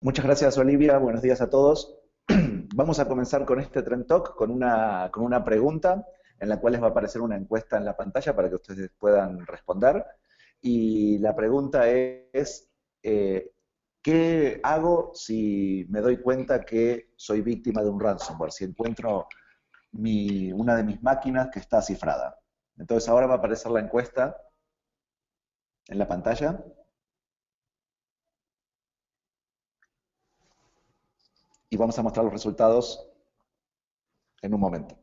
Muchas gracias, Olivia. Buenos días a todos. Vamos a comenzar con este Trend Talk con una pregunta en la cual les va a aparecer una encuesta en la pantalla para que ustedes puedan responder. Y la pregunta es, ¿qué hago si me doy cuenta que soy víctima de un ransomware? Si encuentro una de mis máquinas que está cifrada. Entonces ahora va a aparecer la encuesta en la pantalla y vamos a mostrar los resultados en un momento.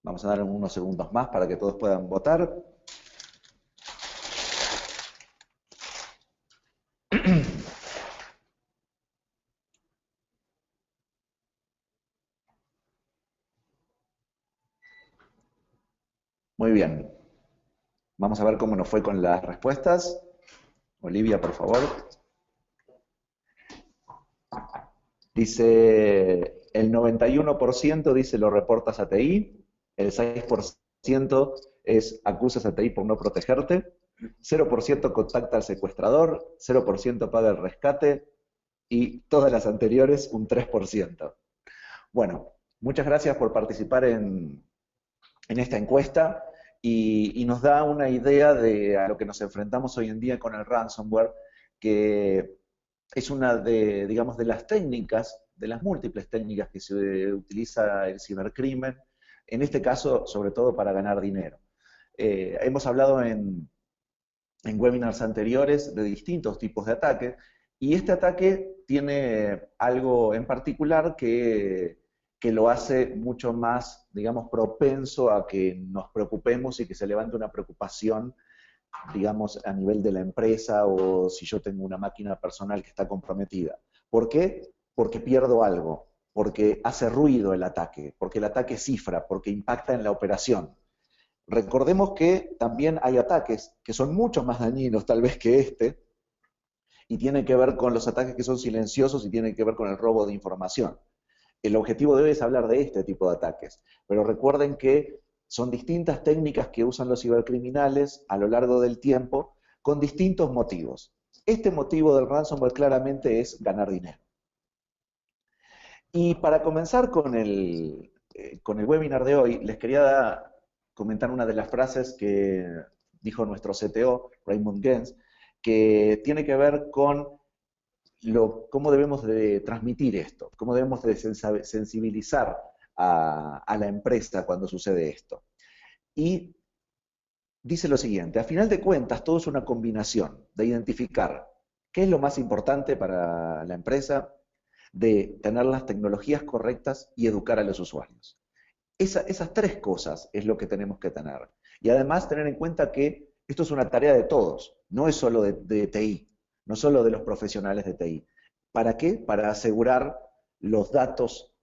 Vamos a dar unos segundos más para que todos puedan votar. Muy bien. Vamos a ver cómo nos fue con las respuestas. Olivia, por favor. Dice, el 91% dice lo reportas a TI, el 6% es acusas a TI por no protegerte, 0% contacta al secuestrador, 0% paga el rescate y todas las anteriores un 3%. Bueno, muchas gracias por participar en esta encuesta y nos da una idea de a lo que nos enfrentamos hoy en día con el ransomware, que es una de, digamos, de las técnicas, de las múltiples técnicas que se utiliza el cibercrimen, en este caso, sobre todo para ganar dinero. Hemos hablado en webinars anteriores de distintos tipos de ataques, y este ataque tiene algo en particular que lo hace mucho más, digamos, propenso a que nos preocupemos y que se levante una preocupación, digamos, a nivel de la empresa o si yo tengo una máquina personal que está comprometida. ¿Por qué? Porque pierdo algo, porque hace ruido el ataque, porque el ataque cifra, porque impacta en la operación. Recordemos que también hay ataques que son mucho más dañinos tal vez que este, y tienen que ver con los ataques que son silenciosos y tienen que ver con el robo de información. El objetivo de hoy es hablar de este tipo de ataques, pero recuerden que son distintas técnicas que usan los cibercriminales a lo largo del tiempo con distintos motivos. Este motivo del ransomware claramente es ganar dinero. Y para comenzar con el webinar de hoy, les quería comentar una de las frases que dijo nuestro CTO, Raymond Gens, que tiene que ver con cómo debemos de transmitir esto, cómo debemos de sensibilizar a la empresa cuando sucede esto. Y dice lo siguiente, a final de cuentas todo es una combinación de identificar qué es lo más importante para la empresa, de tener las tecnologías correctas y educar a los usuarios. Esas tres cosas es lo que tenemos que tener. Y además tener en cuenta que esto es una tarea de todos, no es solo de TI, no solo de los profesionales de TI. ¿Para qué? Para asegurar los datos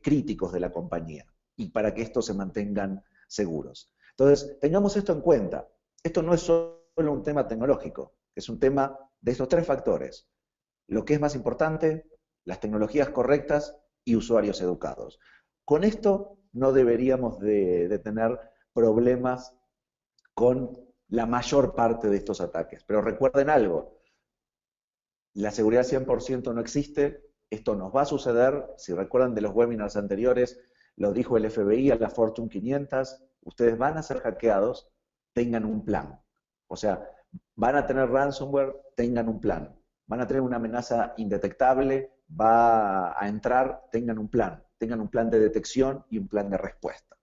críticos de la compañía y para que estos se mantengan seguros. Entonces, tengamos esto en cuenta. Esto no es solo un tema tecnológico, es un tema de estos tres factores. Lo que es más importante, las tecnologías correctas y usuarios educados. Con esto no deberíamos de tener problemas con la mayor parte de estos ataques. Pero recuerden algo, la seguridad 100% no existe, esto nos va a suceder, si recuerdan de los webinars anteriores, lo dijo el FBI a la Fortune 500, ustedes van a ser hackeados, tengan un plan. O sea, van a tener ransomware, tengan un plan. Van a tener una amenaza indetectable, va a entrar, tengan un plan de detección y un plan de respuesta.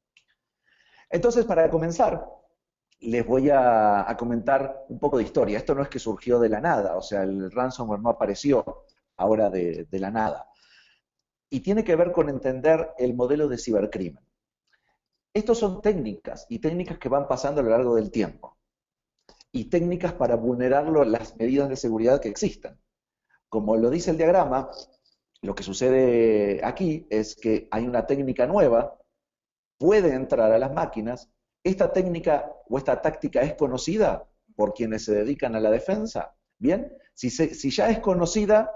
Entonces, para comenzar, les voy a comentar un poco de historia. Esto no es que surgió de la nada, o sea, el ransomware no apareció ahora de la nada. Y tiene que ver con entender el modelo de cibercrimen. Estos son técnicas, y técnicas que van pasando a lo largo del tiempo. Y técnicas para vulnerar las medidas de seguridad que existan. Como lo dice el diagrama, lo que sucede aquí es que hay una técnica nueva, puede entrar a las máquinas. Esta técnica o esta táctica es conocida por quienes se dedican a la defensa. Bien, si ya es conocida,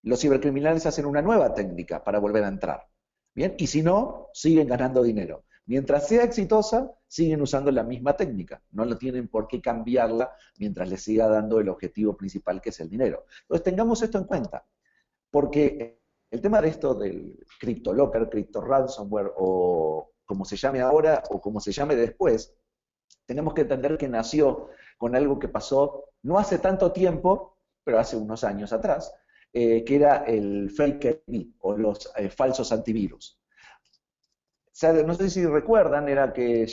los cibercriminales hacen una nueva técnica para volver a entrar. Bien, y si no, siguen ganando dinero. Mientras sea exitosa, siguen usando la misma técnica. No lo tienen por qué cambiarla mientras les siga dando el objetivo principal, que es el dinero. Entonces, tengamos esto en cuenta, porque el tema de esto del CryptoLocker, CryptoRansomware, o como se llame ahora, o como se llame después, tenemos que entender que nació con algo que pasó no hace tanto tiempo, pero hace unos años atrás, que era el fake ID o los falsos antivirus. O sea, no sé si recuerdan, era que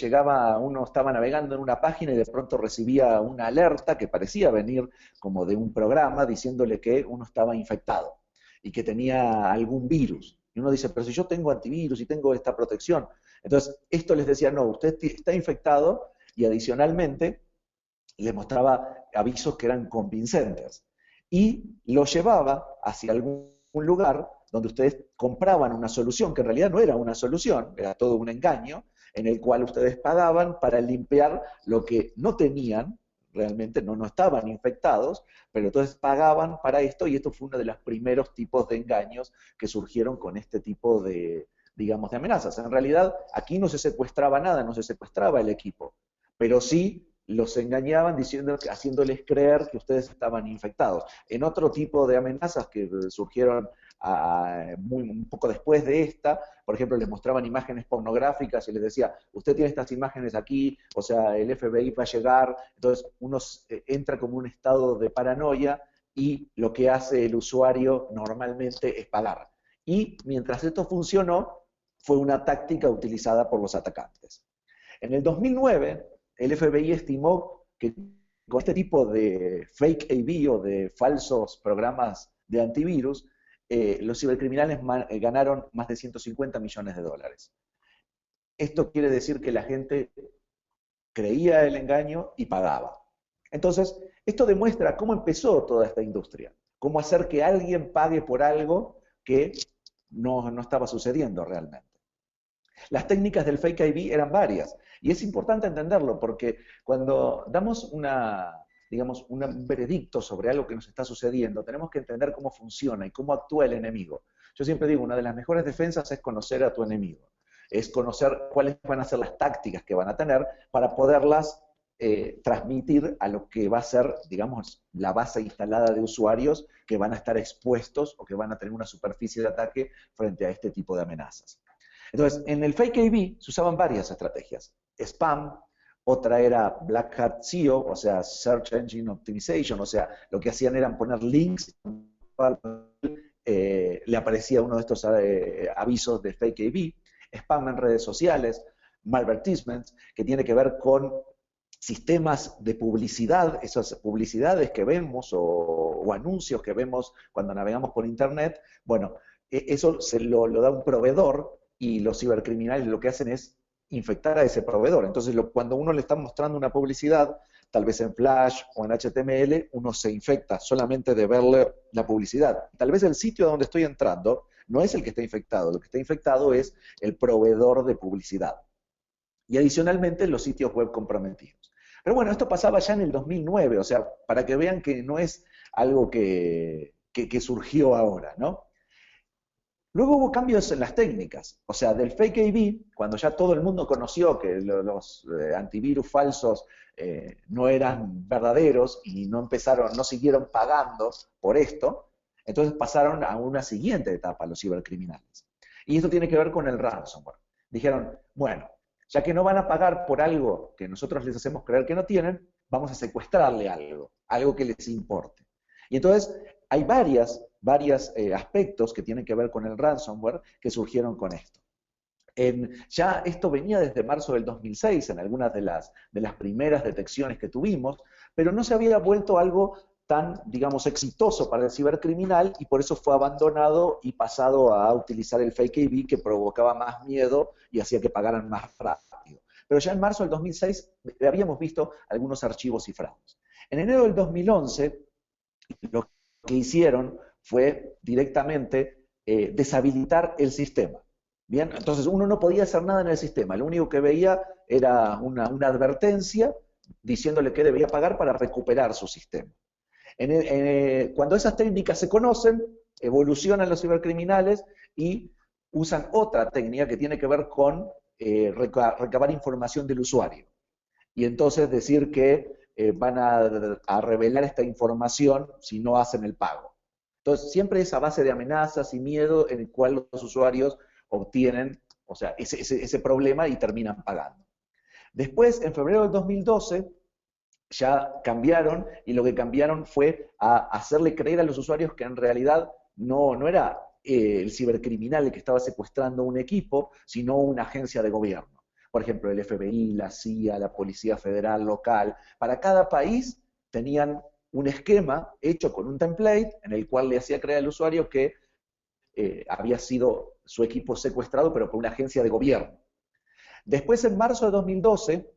uno estaba navegando en una página y de pronto recibía una alerta que parecía venir como de un programa diciéndole que uno estaba infectado y que tenía algún virus. Y uno dice, pero si yo tengo antivirus y tengo esta protección. Entonces, esto les decía, no, usted está infectado, y adicionalmente les mostraba avisos que eran convincentes. Y lo llevaba hacia algún lugar donde ustedes compraban una solución, que en realidad no era una solución, era todo un engaño, en el cual ustedes pagaban para limpiar lo que no tenían, realmente no estaban infectados, pero entonces pagaban para esto, y esto fue uno de los primeros tipos de engaños que surgieron con este tipo de, digamos, de amenazas. En realidad, aquí no se secuestraba nada, no se secuestraba el equipo, pero sí los engañaban haciéndoles creer que ustedes estaban infectados. En otro tipo de amenazas que surgieron un poco después de esta, por ejemplo, les mostraban imágenes pornográficas y les decía, usted tiene estas imágenes aquí, o sea, el FBI va a llegar, entonces uno entra como un estado de paranoia y lo que hace el usuario normalmente es pagar. Y mientras esto funcionó, fue una táctica utilizada por los atacantes. En el 2009, el FBI estimó que con este tipo de fake AV o de falsos programas de antivirus, los cibercriminales ganaron más de 150 millones de dólares. Esto quiere decir que la gente creía el engaño y pagaba. Entonces, esto demuestra cómo empezó toda esta industria, cómo hacer que alguien pague por algo que no estaba sucediendo realmente. Las técnicas del fake ID eran varias, y es importante entenderlo porque cuando damos digamos, un veredicto sobre algo que nos está sucediendo, tenemos que entender cómo funciona y cómo actúa el enemigo. Yo siempre digo, una de las mejores defensas es conocer a tu enemigo, es conocer cuáles van a ser las tácticas que van a tener para poderlas transmitir a lo que va a ser, digamos, la base instalada de usuarios que van a estar expuestos o que van a tener una superficie de ataque frente a este tipo de amenazas. Entonces, en el Fake AV se usaban varias estrategias. Spam, otra era Black Hat SEO, o sea, Search Engine Optimization, o sea, lo que hacían eran poner links, le aparecía uno de estos avisos de Fake AV, spam en redes sociales, malvertisements, que tiene que ver con sistemas de publicidad, esas publicidades que vemos o anuncios que vemos cuando navegamos por internet, bueno, eso lo da un proveedor y los cibercriminales lo que hacen es infectar a ese proveedor. Entonces, cuando uno le está mostrando una publicidad, tal vez en Flash o en HTML, uno se infecta solamente de verle la publicidad. Tal vez el sitio donde estoy entrando no es el que está infectado, lo que está infectado es el proveedor de publicidad. Y adicionalmente los sitios web comprometidos. Pero bueno, esto pasaba ya en el 2009, o sea, para que vean que no es algo que surgió ahora, ¿no? Luego hubo cambios en las técnicas, o sea, del fake AV, cuando ya todo el mundo conoció que los antivirus falsos no eran verdaderos y no siguieron pagando por esto, entonces pasaron a una siguiente etapa los cibercriminales. Y esto tiene que ver con el ransomware. Dijeron, bueno, ya que no van a pagar por algo que nosotros les hacemos creer que no tienen, vamos a secuestrarle algo que les importe. Y entonces hay varios aspectos que tienen que ver con el ransomware que surgieron con esto. Ya esto venía desde marzo del 2006 en algunas de las primeras detecciones que tuvimos, pero no se había vuelto algo tan, digamos, exitoso para el cibercriminal y por eso fue abandonado y pasado a utilizar el fake AV que provocaba más miedo y hacía que pagaran más rápido. Pero ya en marzo del 2006 habíamos visto algunos archivos cifrados. En enero del 2011, lo que hicieron fue directamente deshabilitar el sistema. Bien, entonces uno no podía hacer nada en el sistema, lo único que veía era una advertencia diciéndole que debía pagar para recuperar su sistema. Cuando esas técnicas se conocen, evolucionan los cibercriminales y usan otra técnica que tiene que ver con recabar información del usuario. Y entonces decir que van a revelar esta información si no hacen el pago. Entonces, siempre esa base de amenazas y miedo en el cual los usuarios obtienen, o sea, ese problema y terminan pagando. Después, en febrero del 2012, ya cambiaron y lo que cambiaron fue a hacerle creer a los usuarios que en realidad no era el cibercriminal el que estaba secuestrando un equipo, sino una agencia de gobierno. Por ejemplo, el FBI, la CIA, la Policía Federal local. Para cada país tenían un esquema hecho con un template en el cual le hacía creer al usuario que había sido su equipo secuestrado, pero por una agencia de gobierno. Después, en marzo de 2012,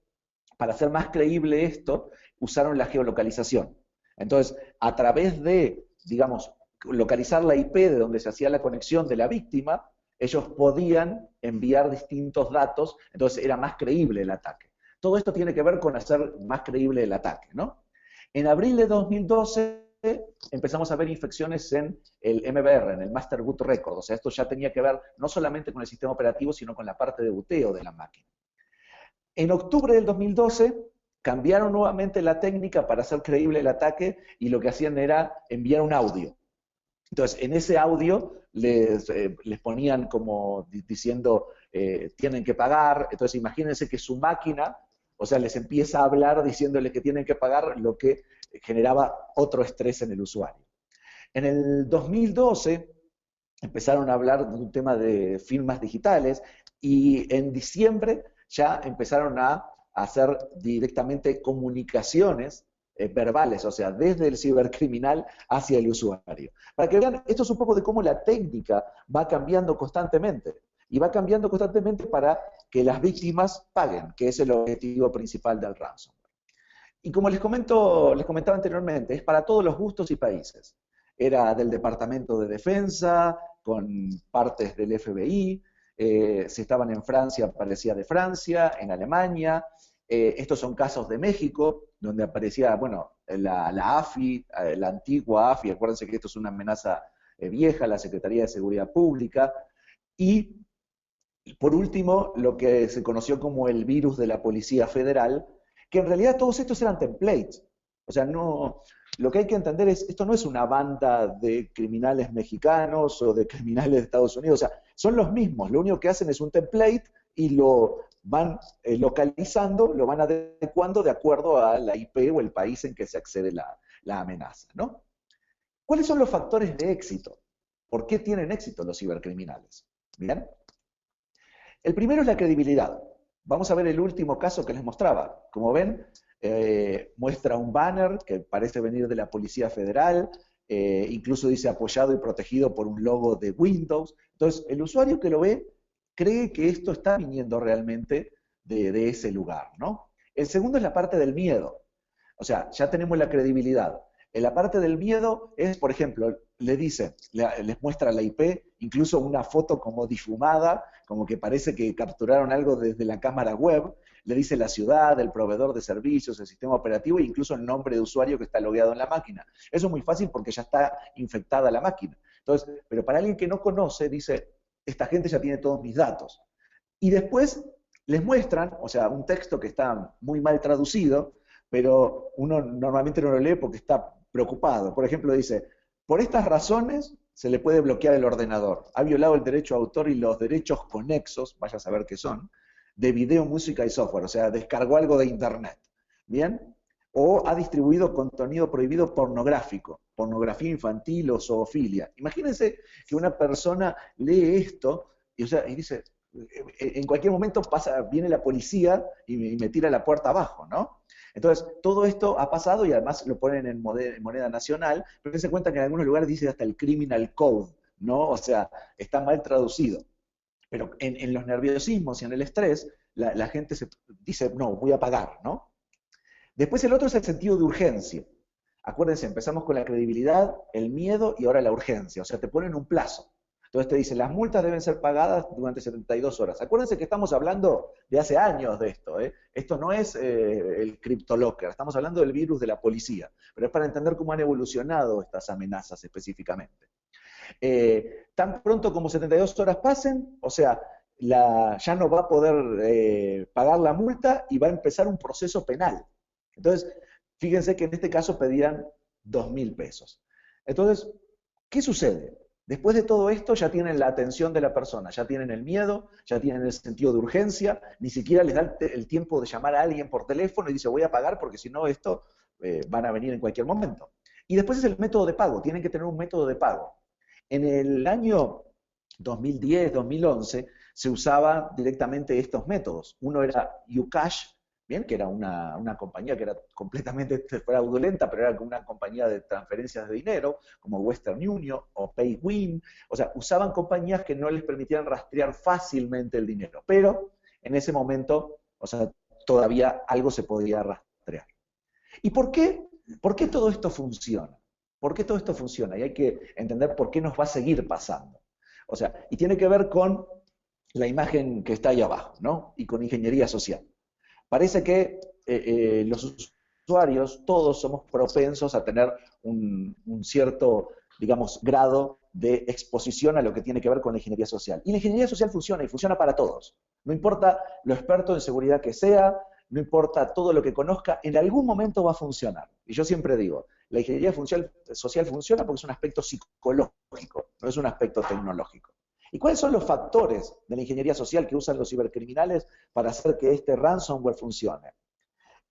para hacer más creíble esto, usaron la geolocalización. Entonces, a través de, digamos, localizar la IP de donde se hacía la conexión de la víctima, ellos podían enviar distintos datos, entonces era más creíble el ataque. Todo esto tiene que ver con hacer más creíble el ataque, ¿no? En abril de 2012 empezamos a ver infecciones en el MBR, en el Master Boot Record, o sea, esto ya tenía que ver no solamente con el sistema operativo, sino con la parte de buteo de la máquina. En octubre del 2012 cambiaron nuevamente la técnica para hacer creíble el ataque y lo que hacían era enviar un audio. Entonces, en ese audio les ponían como diciendo, tienen que pagar. Entonces, imagínense que su máquina, o sea, les empieza a hablar diciéndole que tienen que pagar, lo que generaba otro estrés en el usuario. En el 2012 empezaron a hablar de un tema de firmas digitales y en diciembre ya empezaron a hacer directamente comunicaciones verbales, o sea, desde el cibercriminal hacia el usuario. Para que vean, esto es un poco de cómo la técnica va cambiando constantemente. Y va cambiando constantemente para que las víctimas paguen, que es el objetivo principal del ransomware. Y como les comentaba anteriormente, es para todos los gustos y países. Era del Departamento de Defensa, con partes del FBI, si estaban en Francia, aparecía de Francia, en Alemania. Estos son casos de México, donde aparecía, bueno, la AFI, la antigua AFI, acuérdense que esto es una amenaza vieja, la Secretaría de Seguridad Pública. Y por último, lo que se conoció como el virus de la Policía Federal, que en realidad todos estos eran templates. O sea, no, lo que hay que entender es, esto no es una banda de criminales mexicanos o de criminales de Estados Unidos, o sea, son los mismos, lo único que hacen es un template y lo van localizando, lo van adecuando de acuerdo a la IP o el país en que se accede la amenaza, ¿no? ¿Cuáles son los factores de éxito? ¿Por qué tienen éxito los cibercriminales? ¿Bien? El primero es la credibilidad. Vamos a ver el último caso que les mostraba. Como ven, muestra un banner que parece venir de la Policía Federal, incluso dice apoyado y protegido por un logo de Windows. Entonces, el usuario que lo ve cree que esto está viniendo realmente de ese lugar, ¿no? El segundo es la parte del miedo. O sea, ya tenemos la credibilidad. En la parte del miedo es, por ejemplo, le dice, les muestra la IP, incluso una foto como difumada, como que parece que capturaron algo desde la cámara web, le dice la ciudad, el proveedor de servicios, el sistema operativo e incluso el nombre de usuario que está logueado en la máquina. Eso es muy fácil porque ya está infectada la máquina. Entonces, pero para alguien que no conoce, dice, esta gente ya tiene todos mis datos. Y después les muestran, o sea, un texto que está muy mal traducido, pero uno normalmente no lo lee porque está preocupado. Por ejemplo, dice, por estas razones se le puede bloquear el ordenador. Ha violado el derecho de autor y los derechos conexos, vaya a saber qué son, de video, música y software. O sea, descargó algo de internet. ¿Bien? O ha distribuido contenido prohibido pornográfico, pornografía infantil o zoofilia. Imagínense que una persona lee esto y, o sea, y dice, en cualquier momento viene la policía y me tira la puerta abajo, ¿no? Entonces, todo esto ha pasado y además lo ponen en moneda nacional, pero se cuenta que en algunos lugares dice hasta el criminal code, ¿no? O sea, está mal traducido. Pero en los nerviosismos y en el estrés, la gente dice, no, voy a pagar, ¿no? Después el otro es el sentido de urgencia. Acuérdense, empezamos con la credibilidad, el miedo y ahora la urgencia. O sea, te ponen un plazo. Entonces te dicen, las multas deben ser pagadas durante 72 horas. Acuérdense que estamos hablando de hace años de esto. Esto no es el CryptoLocker, estamos hablando del virus de la policía. Pero es para entender cómo han evolucionado estas amenazas específicamente. Tan pronto como 72 horas pasen, o sea, ya no va a poder pagar la multa y va a empezar un proceso penal. Entonces, fíjense que en este caso pedían 2.000 pesos. Entonces, ¿qué sucede? Después de todo esto ya tienen la atención de la persona, ya tienen el miedo, ya tienen el sentido de urgencia, ni siquiera les da el tiempo de llamar a alguien por teléfono y dice voy a pagar porque si no esto van a venir en cualquier momento. Y después es el método de pago, tienen que tener un método de pago. En el año 2010, 2011, se usaba directamente estos métodos. Uno era Ucash, bien, que era una compañía que era completamente fraudulenta, pero era una compañía de transferencias de dinero, como Western Union o PayWin. O sea, usaban compañías que no les permitían rastrear fácilmente el dinero, pero en ese momento, o sea, todavía algo se podía rastrear. ¿Y por qué? ¿Por qué todo esto funciona? ¿Por qué todo esto funciona? Y hay que entender por qué nos va a seguir pasando. O sea, y tiene que ver con la imagen que está ahí abajo, ¿no? Y con ingeniería social. Parece que los usuarios, todos somos propensos a tener un cierto, digamos, grado de exposición a lo que tiene que ver con la ingeniería social. Y la ingeniería social funciona y funciona para todos. No importa lo experto en seguridad que sea, no importa todo lo que conozca, en algún momento va a funcionar. Y yo siempre digo, la ingeniería social funciona porque es un aspecto psicológico, no es un aspecto tecnológico. ¿Y cuáles son los factores de la ingeniería social que usan los cibercriminales para hacer que este ransomware funcione?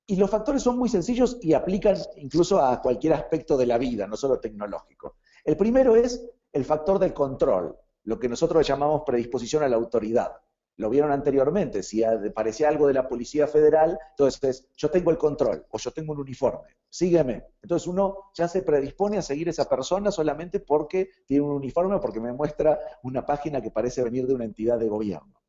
Y los factores son muy sencillos y aplican incluso a cualquier aspecto de la vida, no solo tecnológico. El primero es el factor del control, lo que nosotros llamamos predisposición a la autoridad. Lo vieron anteriormente, si parecía algo de la Policía Federal, entonces yo tengo el control o yo tengo un uniforme, sígueme. Entonces uno ya se predispone a seguir a esa persona solamente porque tiene un uniforme o porque me muestra una página que parece venir de una entidad de gobierno.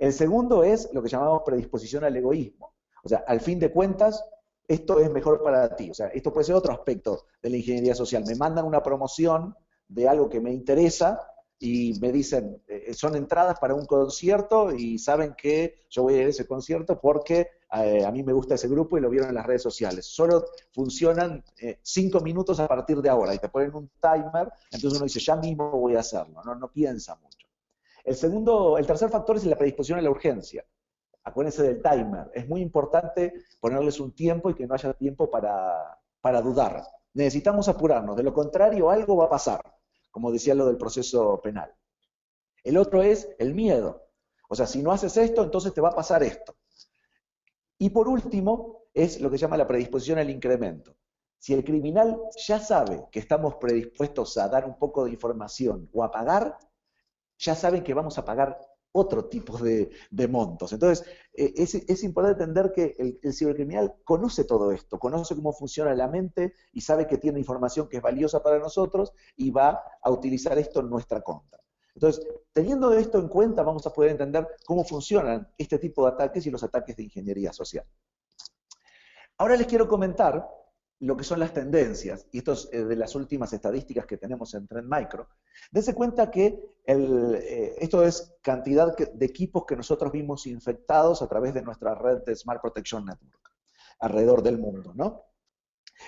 El segundo es lo que llamamos predisposición al egoísmo. O sea, al fin de cuentas, esto es mejor para ti. O sea, esto puede ser otro aspecto de la ingeniería social. Me mandan una promoción de algo que me interesa y me dicen, son entradas para un concierto y saben que yo voy a ir a ese concierto porque a mí me gusta ese grupo y lo vieron en las redes sociales. Solo funcionan 5 minutos a partir de ahora y te ponen un timer, entonces uno dice, ya mismo voy a hacerlo, no piensa mucho. El tercer factor es la predisposición a la urgencia. Acuérdense del timer. Es muy importante ponerles un tiempo y que no haya tiempo para dudar. Necesitamos apurarnos, de lo contrario algo va a pasar, como decía lo del proceso penal. El otro es el miedo. O sea, si no haces esto, entonces te va a pasar esto. Y por último, es lo que se llama la predisposición al incremento. Si el criminal ya sabe que estamos predispuestos a dar un poco de información o a pagar, ya saben que vamos a pagar otro tipo de montos. Entonces, es importante entender que el cibercriminal conoce todo esto, conoce cómo funciona la mente y sabe que tiene información que es valiosa para nosotros y va a utilizar esto en nuestra contra. Entonces, teniendo esto en cuenta, vamos a poder entender cómo funcionan este tipo de ataques y los ataques de ingeniería social. Ahora les quiero comentar lo que son las tendencias, y esto es de las últimas estadísticas que tenemos en Trend Micro. Dense cuenta que esto es cantidad de equipos que nosotros vimos infectados a través de nuestra red de Smart Protection Network, alrededor del mundo, ¿no?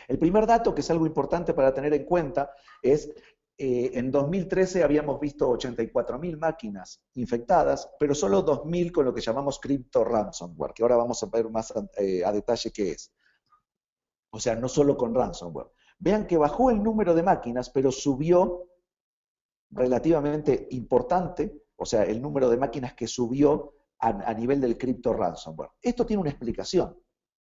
El primer dato, que es algo importante para tener en cuenta, es en 2013 habíamos visto 84.000 máquinas infectadas, pero solo 2.000 con lo que llamamos crypto ransomware, que ahora vamos a ver más a detalle qué es. O sea, no solo con ransomware. Vean que bajó el número de máquinas, pero subió relativamente importante, o sea, el número de máquinas que subió a nivel del crypto ransomware. Esto tiene una explicación,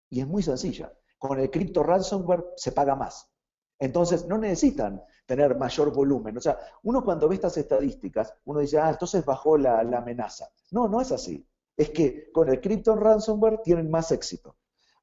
y es muy sencilla. Con el crypto ransomware se paga más. Entonces, no necesitan tener mayor volumen. O sea, uno cuando ve estas estadísticas, uno dice, entonces bajó la amenaza. No, no es así. Es que con el crypto ransomware tienen más éxito.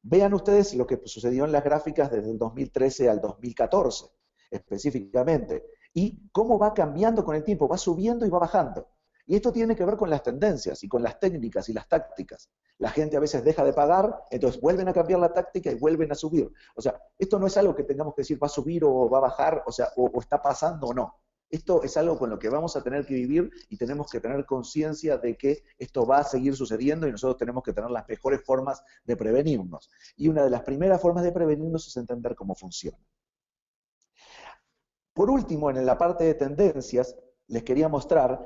Vean ustedes lo que sucedió en las gráficas desde el 2013 al 2014, específicamente, y cómo va cambiando con el tiempo, va subiendo y va bajando. Y esto tiene que ver con las tendencias y con las técnicas y las tácticas. La gente a veces deja de pagar, entonces vuelven a cambiar la táctica y vuelven a subir. O sea, esto no es algo que tengamos que decir va a subir o va a bajar, o sea, o está pasando o no. Esto es algo con lo que vamos a tener que vivir y tenemos que tener conciencia de que esto va a seguir sucediendo y nosotros tenemos que tener las mejores formas de prevenirnos. Y una de las primeras formas de prevenirnos es entender cómo funciona. Por último, en la parte de tendencias, les quería mostrar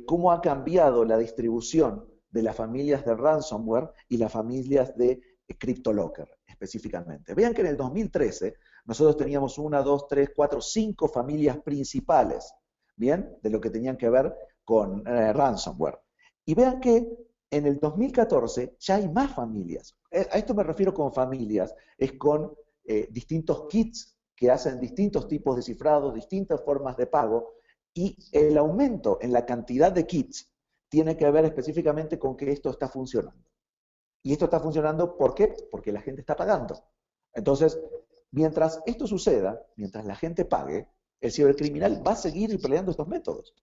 cómo ha cambiado la distribución de las familias de ransomware y las familias de CryptoLocker específicamente. Vean que en el 2013 nosotros teníamos 1, 2, 3, 4, 5 familias principales, ¿bien? De lo que tenían que ver con ransomware. Y vean que en el 2014 ya hay más familias. A esto me refiero con familias, es con distintos kits que hacen distintos tipos de cifrados, distintas formas de pago, y el aumento en la cantidad de kits tiene que ver específicamente con que esto está funcionando. Y esto está funcionando, ¿por qué? Porque la gente está pagando. Entonces, mientras esto suceda, mientras la gente pague, el cibercriminal va a seguir empleando estos métodos.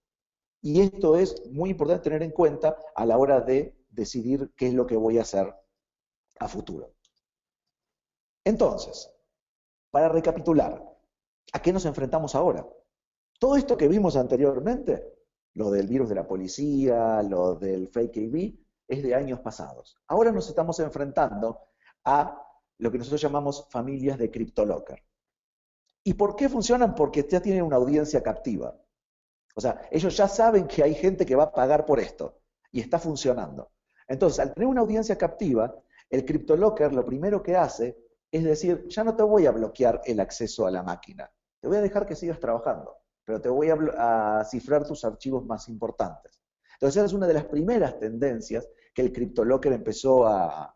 Y esto es muy importante tener en cuenta a la hora de decidir qué es lo que voy a hacer a futuro. Entonces, para recapitular, ¿a qué nos enfrentamos ahora? Todo esto que vimos anteriormente, lo del virus de la policía, lo del fake AV, es de años pasados. Ahora nos estamos enfrentando a lo que nosotros llamamos familias de CryptoLocker. ¿Y por qué funcionan? Porque ya tienen una audiencia captiva. O sea, ellos ya saben que hay gente que va a pagar por esto y está funcionando. Entonces, al tener una audiencia captiva, el CryptoLocker lo primero que hace es decir, ya no te voy a bloquear el acceso a la máquina, te voy a dejar que sigas trabajando, pero te voy a cifrar tus archivos más importantes. Entonces, esa es una de las primeras tendencias que el CryptoLocker empezó a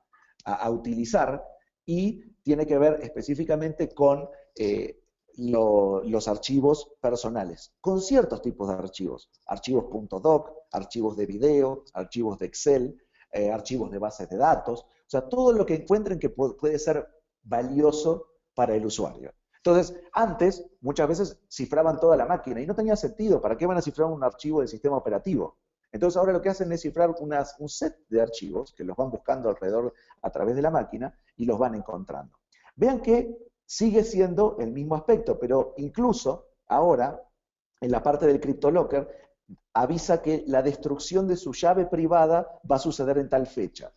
utilizar y tiene que ver específicamente con los archivos personales, con ciertos tipos de archivos, archivos .doc, archivos de video, archivos de Excel, archivos de bases de datos, o sea, todo lo que encuentren que puede ser valioso para el usuario. Entonces, antes, muchas veces cifraban toda la máquina y no tenía sentido, ¿para qué van a cifrar un archivo del sistema operativo? Entonces ahora lo que hacen es cifrar un set de archivos que los van buscando alrededor a través de la máquina y los van encontrando. Vean que sigue siendo el mismo aspecto, pero incluso ahora, en la parte del CryptoLocker, avisa que la destrucción de su llave privada va a suceder en tal fecha.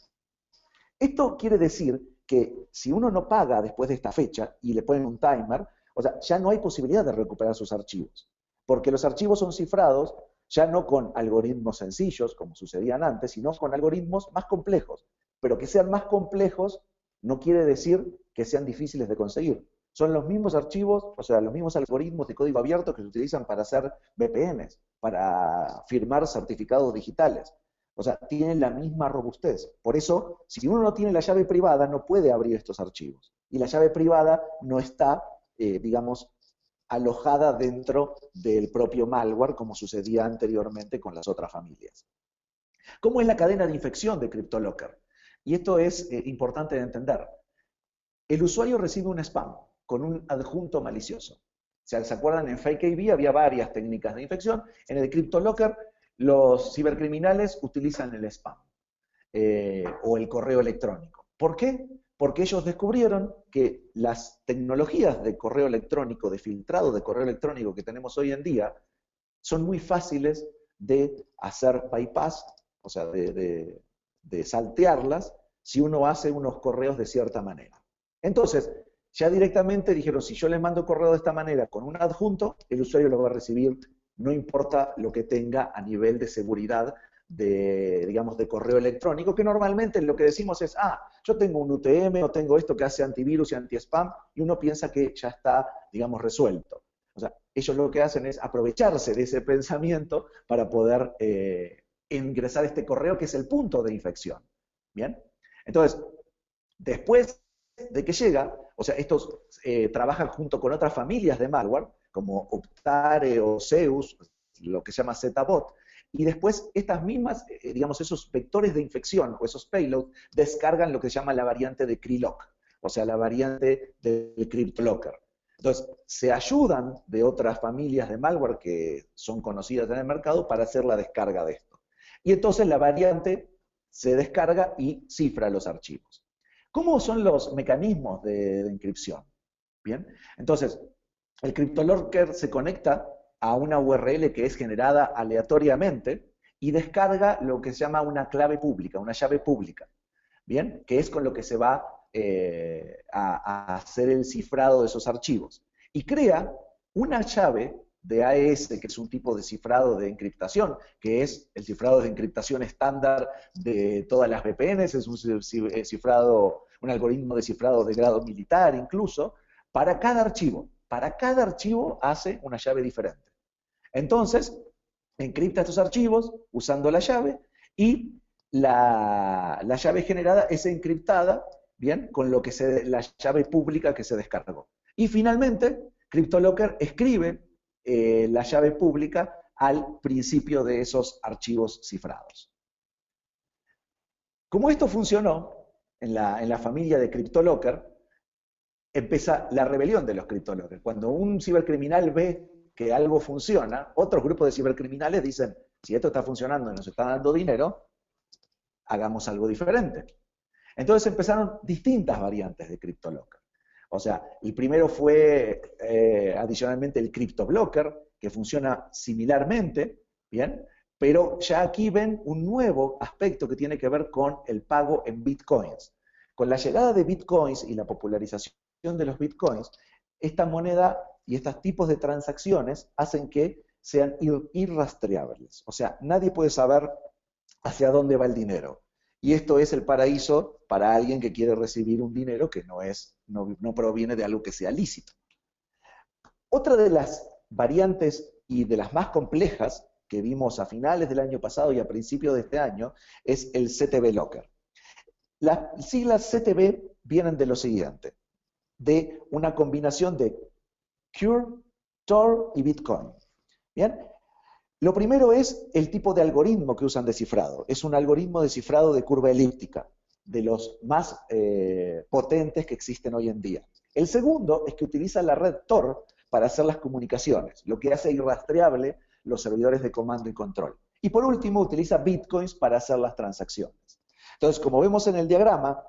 Esto quiere decir que si uno no paga después de esta fecha y le ponen un timer, o sea, ya no hay posibilidad de recuperar sus archivos, porque los archivos son cifrados ya no con algoritmos sencillos, como sucedían antes, sino con algoritmos más complejos. Pero que sean más complejos no quiere decir que sean difíciles de conseguir. Son los mismos archivos, o sea, los mismos algoritmos de código abierto que se utilizan para hacer VPNs, para firmar certificados digitales. O sea, tienen la misma robustez. Por eso, si uno no tiene la llave privada, no puede abrir estos archivos. Y la llave privada no está, digamos, alojada dentro del propio malware, como sucedía anteriormente con las otras familias. ¿Cómo es la cadena de infección de CryptoLocker? Y esto es importante de entender. El usuario recibe un spam con un adjunto malicioso. O sea, ¿se acuerdan? En FakeAV había varias técnicas de infección. En el CryptoLocker, los cibercriminales utilizan el spam o el correo electrónico. ¿Por qué? Porque ellos descubrieron que las tecnologías de correo electrónico, de filtrado de correo electrónico que tenemos hoy en día, son muy fáciles de hacer bypass, o sea, de saltearlas, si uno hace unos correos de cierta manera. Entonces, ya directamente dijeron, si yo le mando correo de esta manera con un adjunto, el usuario lo va a recibir, no importa lo que tenga a nivel de seguridad de, digamos, de correo electrónico, que normalmente lo que decimos es, yo tengo un UTM o tengo esto que hace antivirus y anti-spam, y uno piensa que ya está, digamos, resuelto. O sea, ellos lo que hacen es aprovecharse de ese pensamiento para poder ingresar este correo que es el punto de infección. ¿Bien? Entonces, después de que llega, o sea, estos trabajan junto con otras familias de malware, como Optare o Zeus, lo que se llama ZBot, y después estas mismas, digamos, esos vectores de infección o esos payloads descargan lo que se llama la variante de Krylock, o sea, la variante del CryptoLocker. Entonces, se ayudan de otras familias de malware que son conocidas en el mercado para hacer la descarga de esto. Y entonces la variante se descarga y cifra los archivos. ¿Cómo son los mecanismos de encripción? Bien, entonces, el CryptoLocker se conecta a una URL que es generada aleatoriamente y descarga lo que se llama una clave pública, una llave pública, ¿bien? Que es con lo que se va a hacer el cifrado de esos archivos. Y crea una llave de AES, que es un tipo de cifrado de encriptación, que es el cifrado de encriptación estándar de todas las VPNs, es un cifrado, un algoritmo de cifrado de grado militar incluso, para cada archivo. Para cada archivo hace una llave diferente. Entonces, encripta estos archivos usando la llave y la llave generada es encriptada, ¿bien? Con lo que la llave pública que se descargó. Y finalmente, CryptoLocker escribe la llave pública al principio de esos archivos cifrados. Como esto funcionó en la familia de CryptoLocker, empieza la rebelión de los CryptoLocker. Cuando un cibercriminal ve que algo funciona, otros grupos de cibercriminales dicen, si esto está funcionando y nos está dando dinero, hagamos algo diferente. Entonces empezaron distintas variantes de CryptoLocker. O sea, el primero fue adicionalmente el CryptoBlocker, que funciona similarmente, ¿bien? Pero ya aquí ven un nuevo aspecto que tiene que ver con el pago en bitcoins. Con la llegada de bitcoins y la popularización de los bitcoins, esta moneda y estos tipos de transacciones hacen que sean irrastreables. O sea, nadie puede saber hacia dónde va el dinero. Y esto es el paraíso para alguien que quiere recibir un dinero que no proviene de algo que sea lícito. Otra de las variantes y de las más complejas que vimos a finales del año pasado y a principios de este año es el CTB Locker. Las siglas CTB vienen de lo siguiente, de una combinación de Cure, Tor y Bitcoin. ¿Bien? Lo primero es el tipo de algoritmo que usan de cifrado. Es un algoritmo de cifrado de curva elíptica, de los más potentes que existen hoy en día. El segundo es que utiliza la red Tor para hacer las comunicaciones, lo que hace irrastreable los servidores de comando y control. Y por último, utiliza bitcoins para hacer las transacciones. Entonces, como vemos en el diagrama,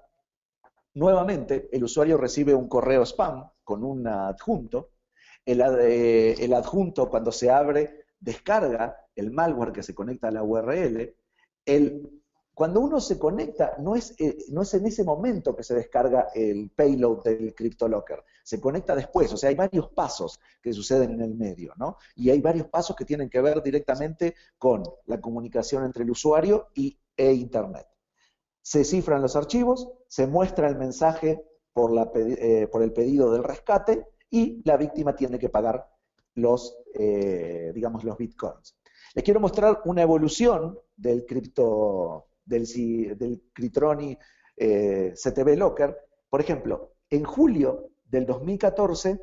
nuevamente el usuario recibe un correo spam con un adjunto. El adjunto, cuando se abre, descarga el malware que se conecta a la URL. Cuando uno se conecta, no es en ese momento que se descarga el payload del CryptoLocker, se conecta después, o sea, hay varios pasos que suceden en el medio, ¿no? Y hay varios pasos que tienen que ver directamente con la comunicación entre el usuario e Internet. Se cifran los archivos, se muestra el mensaje por el pedido del rescate y la víctima tiene que pagar digamos, los bitcoins. Les quiero mostrar una evolución del Critroni CTB Locker. Por ejemplo, en julio del 2014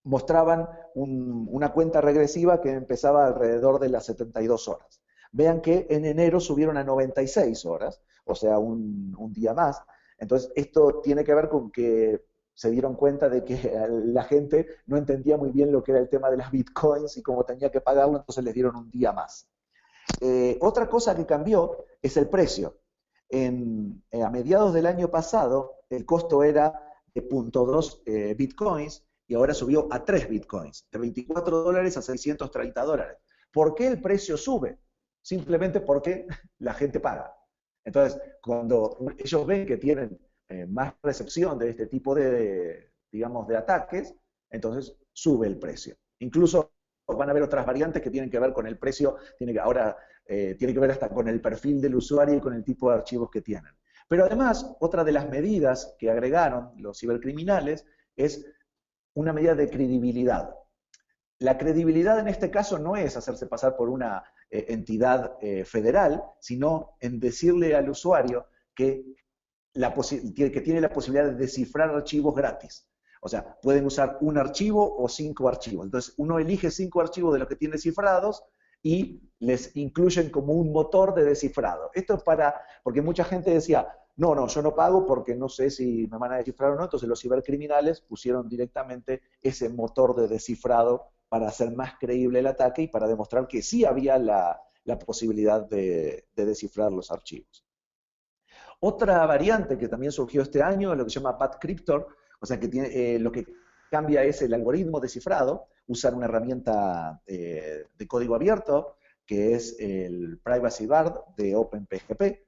mostraban una cuenta regresiva que empezaba alrededor de las 72 horas. Vean que en enero subieron a 96 horas, o sea, un día más. Entonces, esto tiene que ver con que se dieron cuenta de que la gente no entendía muy bien lo que era el tema de las bitcoins y cómo tenía que pagarlo, entonces les dieron un día más. Otra cosa que cambió es el precio. A mediados del año pasado, el costo era de 0.2 bitcoins y ahora subió a 3 bitcoins, de 24 dólares a 630 dólares. ¿Por qué el precio sube? Simplemente porque la gente paga. Entonces, cuando ellos ven que tienen más recepción de este tipo digamos, de ataques, entonces sube el precio. Incluso van a haber otras variantes que tienen que ver con el precio, tiene que ver hasta con el perfil del usuario y con el tipo de archivos que tienen. Pero además, otra de las medidas que agregaron los cibercriminales es una medida de credibilidad. La credibilidad en este caso no es hacerse pasar por una entidad federal, sino en decirle al usuario que tiene la posibilidad de descifrar archivos gratis. O sea, pueden usar un archivo o 5 archivos. Entonces, uno elige 5 archivos de los que tiene cifrados y les incluyen como un motor de descifrado. Esto es porque mucha gente decía, no, yo no pago porque no sé si me van a descifrar o no. Entonces, los cibercriminales pusieron directamente ese motor de descifrado para hacer más creíble el ataque y para demostrar que sí había la posibilidad de descifrar los archivos. Otra variante que también surgió este año es lo que se llama Bad Cryptor, o sea que lo que cambia es el algoritmo de cifrado, usar una herramienta de código abierto, que es el Privacy Guard de OpenPGP.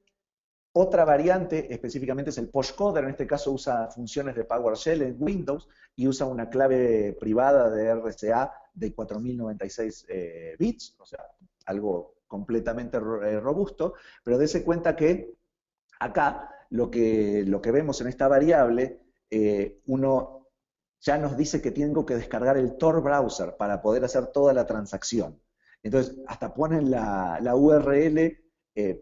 Otra variante específicamente es el Postcoder, en este caso usa funciones de PowerShell en Windows y usa una clave privada de RSA de 4096 bits, o sea, algo completamente robusto, pero dése cuenta que acá lo que vemos en esta variable, uno ya nos dice que tengo que descargar el Tor browser para poder hacer toda la transacción. Entonces, hasta ponen la URL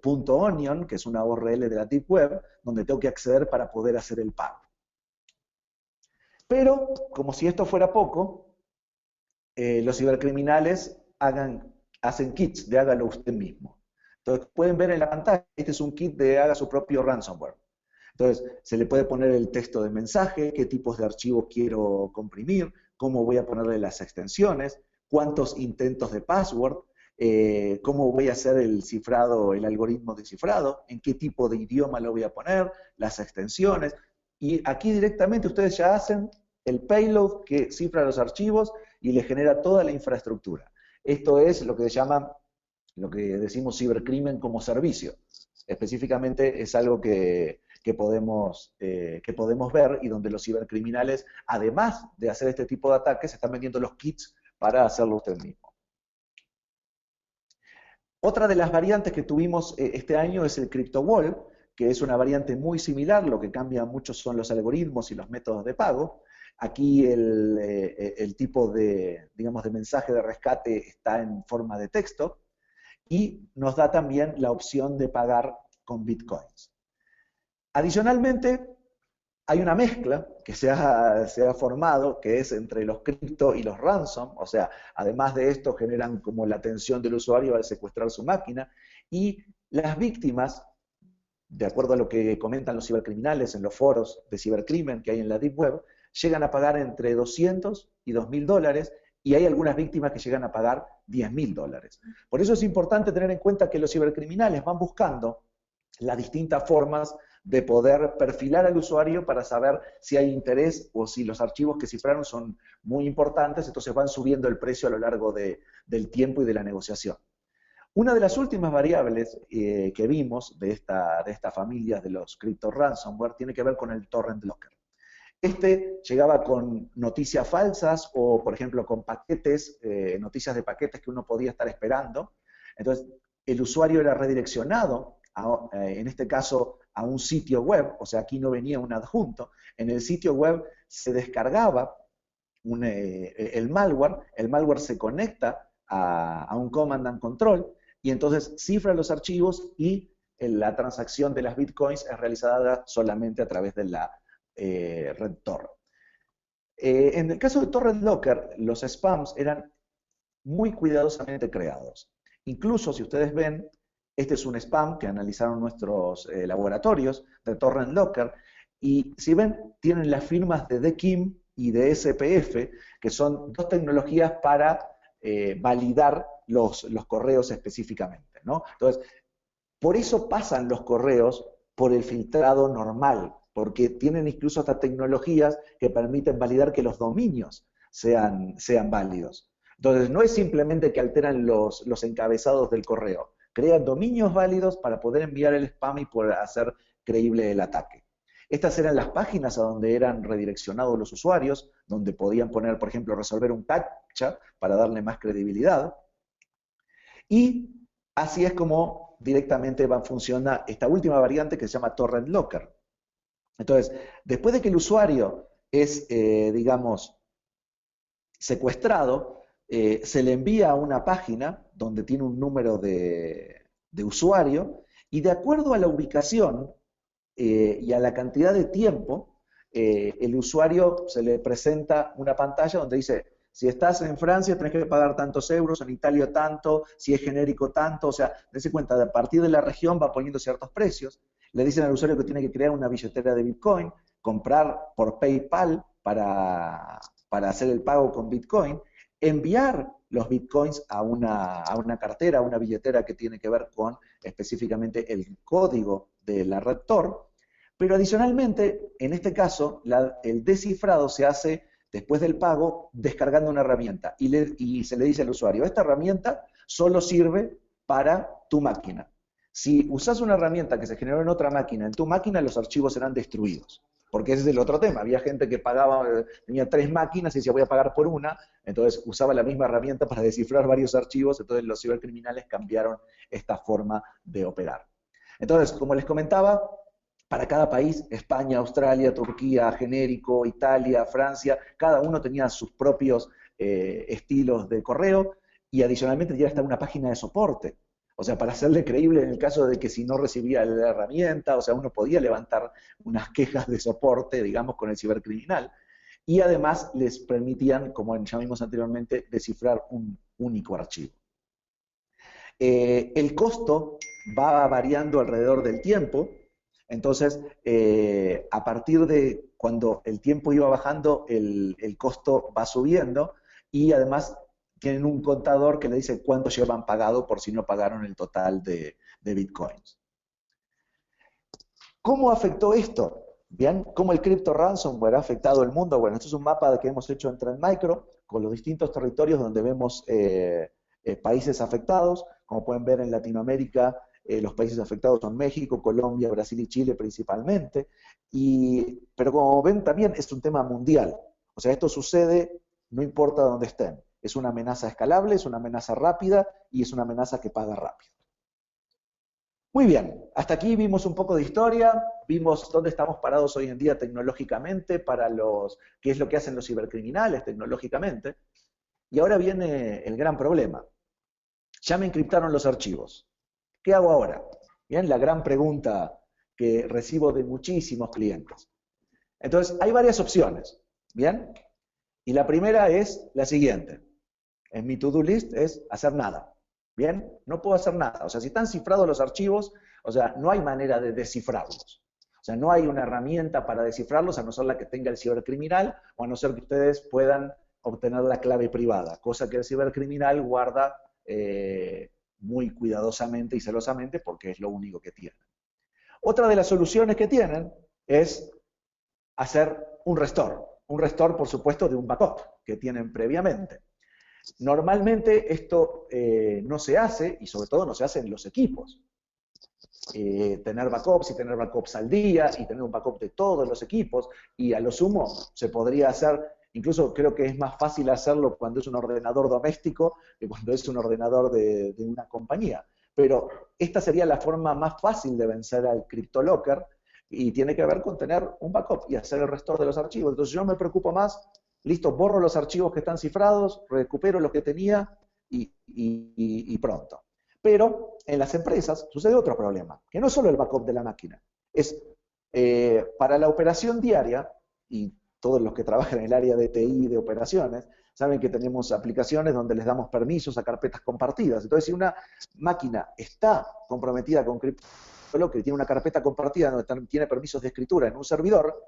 .onion, que es una URL de la Deep Web, donde tengo que acceder para poder hacer el pago. Pero, como si esto fuera poco, los cibercriminales hacen kits de hágalo usted mismo. Entonces, pueden ver en la pantalla, este es un kit de haga su propio ransomware. Entonces, se le puede poner el texto de mensaje, qué tipos de archivos quiero comprimir, cómo voy a ponerle las extensiones, cuántos intentos de password, cómo voy a hacer el cifrado, el algoritmo de cifrado, en qué tipo de idioma lo voy a poner, las extensiones. Y aquí directamente ustedes ya hacen el payload que cifra los archivos y le genera toda la infraestructura. Esto es lo que se llama, lo que decimos cibercrimen como servicio. Específicamente es algo que podemos ver y donde los cibercriminales, además de hacer este tipo de ataques, están vendiendo los kits para hacerlo usted mismo. Otra de las variantes que tuvimos este año es el CryptoWall, que es una variante muy similar, lo que cambia mucho son los algoritmos y los métodos de pago. Aquí el tipo de, digamos, de mensaje de rescate está en forma de texto y nos da también la opción de pagar con bitcoins. Adicionalmente, hay una mezcla que se ha formado, que es entre los cripto y los ransom, o sea, además de esto generan como la atención del usuario al secuestrar su máquina, y las víctimas, de acuerdo a lo que comentan los cibercriminales en los foros de cibercrimen que hay en la Deep Web, llegan a pagar entre 200 y 2.000 dólares, y hay algunas víctimas que llegan a pagar 10.000 dólares. Por eso es importante tener en cuenta que los cibercriminales van buscando las distintas formas de poder perfilar al usuario para saber si hay interés o si los archivos que cifraron son muy importantes, entonces van subiendo el precio a lo largo del tiempo y de la negociación. Una de las últimas variables que vimos de esta familia de los crypto ransomware tiene que ver con el torrent locker. Este llegaba con noticias falsas o, por ejemplo, con paquetes, noticias de paquetes que uno podía estar esperando. Entonces, el usuario era redireccionado, en este caso, a un sitio web, o sea, aquí no venía un adjunto. En el sitio web se descargaba el malware se conecta a un command and control, y entonces cifra los archivos y la transacción de las bitcoins es realizada solamente a través de la red Tor. En el caso de Torrent Locker, los spams eran muy cuidadosamente creados. Incluso si ustedes ven, este es un spam que analizaron nuestros laboratorios de Torrent Locker, y si ven, tienen las firmas de DKIM y de SPF, que son dos tecnologías para validar los correos específicamente, ¿no? Entonces, por eso pasan los correos por el filtrado normal, porque tienen incluso hasta tecnologías que permiten validar que los dominios sean válidos. Entonces, no es simplemente que alteran los encabezados del correo, crean dominios válidos para poder enviar el spam y poder hacer creíble el ataque. Estas eran las páginas a donde eran redireccionados los usuarios, donde podían poner, por ejemplo, resolver un captcha para darle más credibilidad. Y así es como directamente funciona esta última variante que se llama Torrent Locker. Entonces, después de que el usuario es, digamos, secuestrado, se le envía a una página donde tiene un número de usuario, y de acuerdo a la ubicación y a la cantidad de tiempo, el usuario se le presenta una pantalla donde dice: si estás en Francia tenés que pagar tantos euros, en Italia tanto, si es genérico tanto, o sea, dése cuenta, a partir de la región va poniendo ciertos precios. Le dicen al usuario que tiene que crear una billetera de Bitcoin, comprar por PayPal para hacer el pago con Bitcoin, enviar los Bitcoins a una cartera, a una billetera que tiene que ver con específicamente el código de la red Tor, pero adicionalmente, en este caso, el descifrado se hace después del pago descargando una herramienta y se le dice al usuario: esta herramienta solo sirve para tu máquina. Si usas una herramienta que se generó en otra máquina, en tu máquina los archivos serán destruidos. porque ese es el otro tema. Había gente que pagaba, tenía 3 máquinas y decía voy a pagar por una, entonces usaba la misma herramienta para descifrar varios archivos, entonces los cibercriminales cambiaron esta forma de operar. Entonces, como les comentaba, para cada país, España, Australia, Turquía, genérico, Italia, Francia, cada uno tenía sus propios estilos de correo y adicionalmente ya estaba una página de soporte. O sea, para hacerle creíble en el caso de que si no recibía la herramienta, o sea, uno podía levantar unas quejas de soporte, digamos, con el cibercriminal. Y además les permitían, como ya vimos anteriormente, descifrar un único archivo. El costo va variando alrededor del tiempo, entonces a partir de cuando el tiempo iba bajando, el costo va subiendo y además tienen un contador que le dice cuánto llevan pagado por si no pagaron el total de bitcoins. ¿Cómo afectó esto? Bien, ¿cómo el cripto ransomware ha afectado el mundo? Bueno, esto es un mapa que hemos hecho en Trend Micro con los distintos territorios donde vemos países afectados. Como pueden ver en Latinoamérica, los países afectados son México, Colombia, Brasil y Chile principalmente. Pero como ven también es un tema mundial. O sea, esto sucede no importa dónde estén. Es una amenaza escalable, es una amenaza rápida y es una amenaza que paga rápido. Muy bien, hasta aquí vimos un poco de historia, vimos dónde estamos parados hoy en día tecnológicamente, qué es lo que hacen los cibercriminales tecnológicamente. Y ahora viene el gran problema. Ya me encriptaron los archivos. ¿Qué hago ahora? Bien, la gran pregunta que recibo de muchísimos clientes. Entonces, hay varias opciones. Bien, y la primera es la siguiente. En mi to-do list es hacer nada. Bien, no puedo hacer nada. O sea, si están cifrados los archivos, o sea, no hay manera de descifrarlos. O sea, no hay una herramienta para descifrarlos a no ser la que tenga el cibercriminal o a no ser que ustedes puedan obtener la clave privada, cosa que el cibercriminal guarda muy cuidadosamente y celosamente porque es lo único que tienen. Otra de las soluciones que tienen es hacer un restore. Un restore, por supuesto, de un backup que tienen previamente. Normalmente esto no se hace, y sobre todo no se hace en los equipos. Tener backups y tener backups al día, y tener un backup de todos los equipos, y a lo sumo se podría hacer, incluso creo que es más fácil hacerlo cuando es un ordenador doméstico que cuando es un ordenador de una compañía. Pero esta sería la forma más fácil de vencer al CryptoLocker, y tiene que ver con tener un backup y hacer el restore de los archivos. Entonces yo me preocupo más. Listo, borro los archivos que están cifrados, recupero lo que tenía y pronto. Pero en las empresas sucede otro problema, que no es solo el backup de la máquina, es para la operación diaria, y todos los que trabajan en el área de TI de operaciones, saben que tenemos aplicaciones donde les damos permisos a carpetas compartidas. Entonces, si una máquina está comprometida con CryptoLocker y tiene una carpeta compartida donde tiene permisos de escritura en un servidor,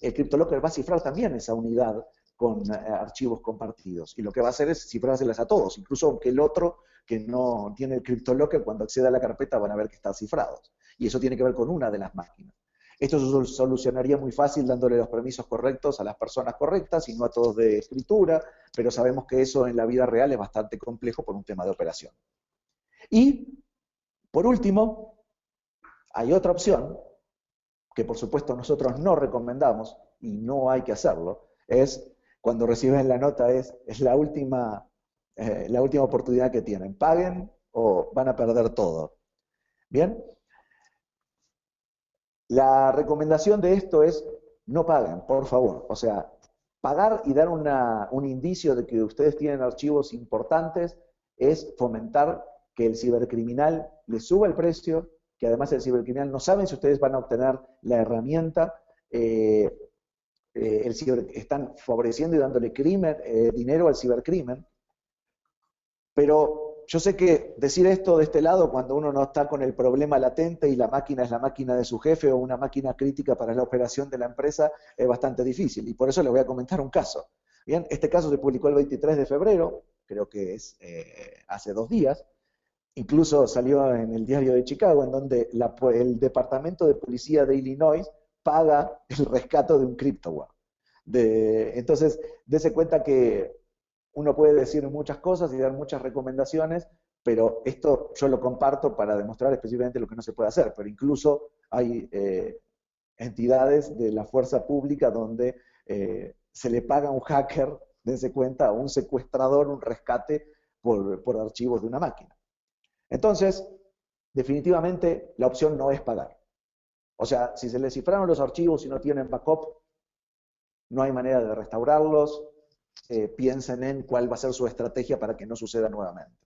el CryptoLocker va a cifrar también esa unidad con archivos compartidos. Y lo que va a hacer es cifrárselas a todos, incluso aunque el otro que no tiene el CryptoLocker, cuando acceda a la carpeta van a ver que están cifrados. Y eso tiene que ver con una de las máquinas. Esto se solucionaría muy fácil dándole los permisos correctos a las personas correctas y no a todos de escritura, pero sabemos que eso en la vida real es bastante complejo por un tema de operación. Y, por último, hay otra opción que por supuesto nosotros no recomendamos y no hay que hacerlo, es cuando reciben la nota es la última oportunidad que tienen. Paguen o van a perder todo. ¿Bien? La recomendación de esto es no paguen, por favor. O sea, pagar y dar un indicio de que ustedes tienen archivos importantes es fomentar que el cibercriminal les suba el precio, que además el cibercriminal no sabe si ustedes van a obtener la herramienta, están favoreciendo y dándole dinero al cibercrimen. Pero yo sé que decir esto de este lado cuando uno no está con el problema latente y la máquina es la máquina de su jefe o una máquina crítica para la operación de la empresa es bastante difícil. Y por eso les voy a comentar un caso. Bien, este caso se publicó el 23 de febrero, creo que es hace 2 días. Incluso salió en el diario de Chicago, en donde el Departamento de Policía de Illinois paga el rescate de un CryptoWar. Entonces, dése cuenta que uno puede decir muchas cosas y dar muchas recomendaciones, pero esto yo lo comparto para demostrar específicamente lo que no se puede hacer. Pero incluso hay entidades de la fuerza pública donde se le paga a un hacker, dense cuenta, a un secuestrador, un rescate por archivos de una máquina. Entonces, definitivamente la opción no es pagar. O sea, si se les cifraron los archivos y no tienen backup, no hay manera de restaurarlos. Piensen en cuál va a ser su estrategia para que no suceda nuevamente.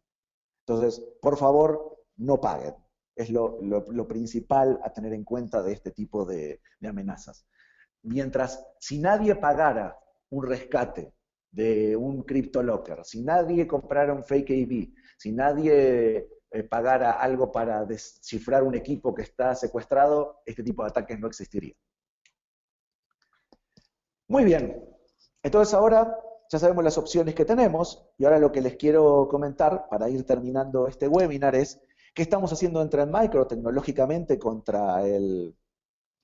Entonces, por favor, no paguen. Es lo principal a tener en cuenta de este tipo de amenazas. Mientras, si nadie pagara un rescate de un CryptoLocker, si nadie comprara un fake AV, si nadie pagara algo para descifrar un equipo que está secuestrado, este tipo de ataques no existiría. Muy bien, entonces ahora ya sabemos las opciones que tenemos, y ahora lo que les quiero comentar para ir terminando este webinar es qué estamos haciendo en Trend Micro tecnológicamente contra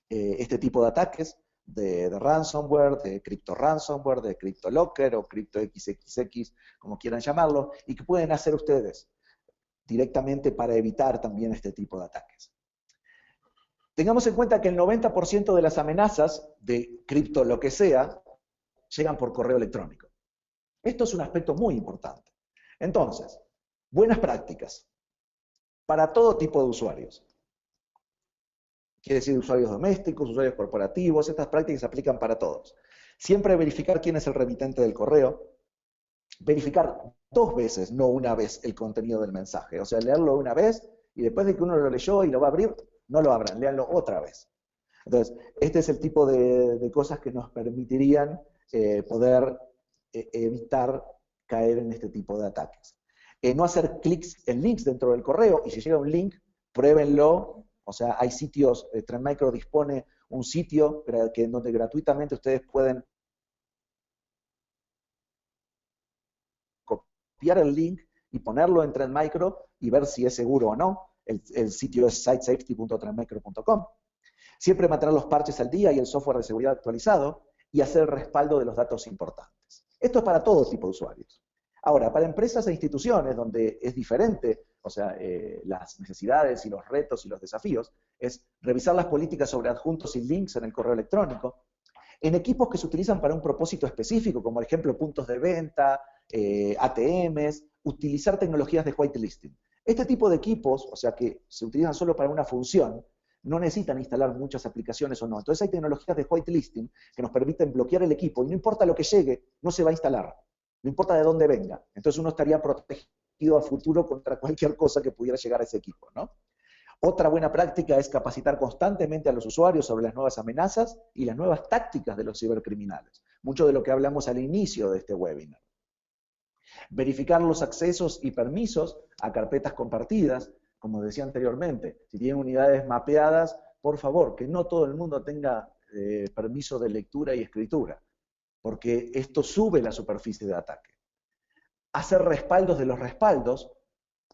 este tipo de ataques de ransomware, de crypto ransomware, de CryptoLocker o CryptoXXX, como quieran llamarlo, y qué pueden hacer ustedes directamente para evitar también este tipo de ataques. Tengamos en cuenta que el 90% de las amenazas de cripto lo que sea llegan por correo electrónico. Esto es un aspecto muy importante. Entonces, buenas prácticas para todo tipo de usuarios. Quiere decir usuarios domésticos, usuarios corporativos, estas prácticas se aplican para todos. Siempre verificar quién es el remitente del correo, verificar 2 veces, no una vez, el contenido del mensaje. O sea, leerlo una vez y después de que uno lo leyó y lo va a abrir, no lo abran, léanlo otra vez. Entonces, este es el tipo de cosas que nos permitirían poder evitar caer en este tipo de ataques. No hacer clics en links dentro del correo, y si llega un link, pruébenlo. O sea, hay sitios, Trend Micro dispone un sitio donde gratuitamente ustedes pueden copiar el link y ponerlo en Trend Micro y ver si es seguro o no. El sitio es sitesafety.trendmicro.com. Siempre mantener los parches al día y el software de seguridad actualizado y hacer el respaldo de los datos importantes. Esto es para todo tipo de usuarios. Ahora, para empresas e instituciones donde es diferente, o sea, las necesidades y los retos y los desafíos, es revisar las políticas sobre adjuntos y links en el correo electrónico. En equipos que se utilizan para un propósito específico, como por ejemplo puntos de venta, ATMs, utilizar tecnologías de whitelisting. Este tipo de equipos, o sea, que se utilizan solo para una función, no necesitan instalar muchas aplicaciones o no. Entonces hay tecnologías de whitelisting que nos permiten bloquear el equipo y no importa lo que llegue, no se va a instalar. No importa de dónde venga. Entonces uno estaría protegido a futuro contra cualquier cosa que pudiera llegar a ese equipo, ¿no? Otra buena práctica es capacitar constantemente a los usuarios sobre las nuevas amenazas y las nuevas tácticas de los cibercriminales. Mucho de lo que hablamos al inicio de este webinar. Verificar los accesos y permisos a carpetas compartidas, como decía anteriormente. Si tienen unidades mapeadas, por favor, que no todo el mundo tenga permiso de lectura y escritura, porque esto sube la superficie de ataque. Hacer respaldos de los respaldos,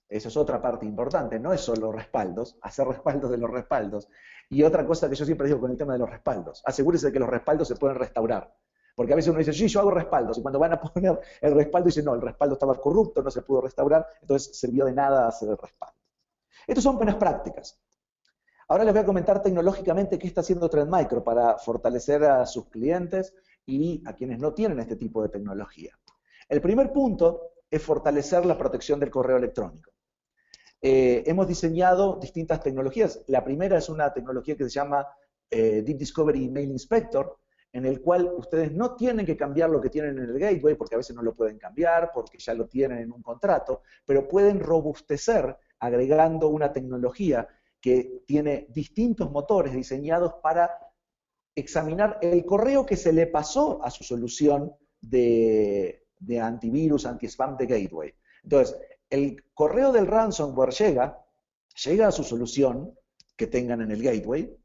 eso es otra parte importante, no es solo respaldos, hacer respaldos de los respaldos. Y otra cosa que yo siempre digo con el tema de los respaldos, asegúrese de que los respaldos se pueden restaurar. Porque a veces uno dice, sí, yo hago respaldos, y cuando van a poner el respaldo dicen, no, el respaldo estaba corrupto, no se pudo restaurar, entonces sirvió de nada hacer el respaldo. Estas son buenas prácticas. Ahora les voy a comentar tecnológicamente qué está haciendo Trend Micro para fortalecer a sus clientes y a quienes no tienen este tipo de tecnología. El primer punto es fortalecer la protección del correo electrónico. Hemos diseñado distintas tecnologías. La primera es una tecnología que se llama Deep Discovery Email Inspector, en el cual ustedes no tienen que cambiar lo que tienen en el gateway, porque a veces no lo pueden cambiar, porque ya lo tienen en un contrato, pero pueden robustecer agregando una tecnología que tiene distintos motores diseñados para examinar el correo que se le pasó a su solución de antivirus, anti-spam de gateway. Entonces, el correo del ransomware llega a su solución que tengan en el gateway,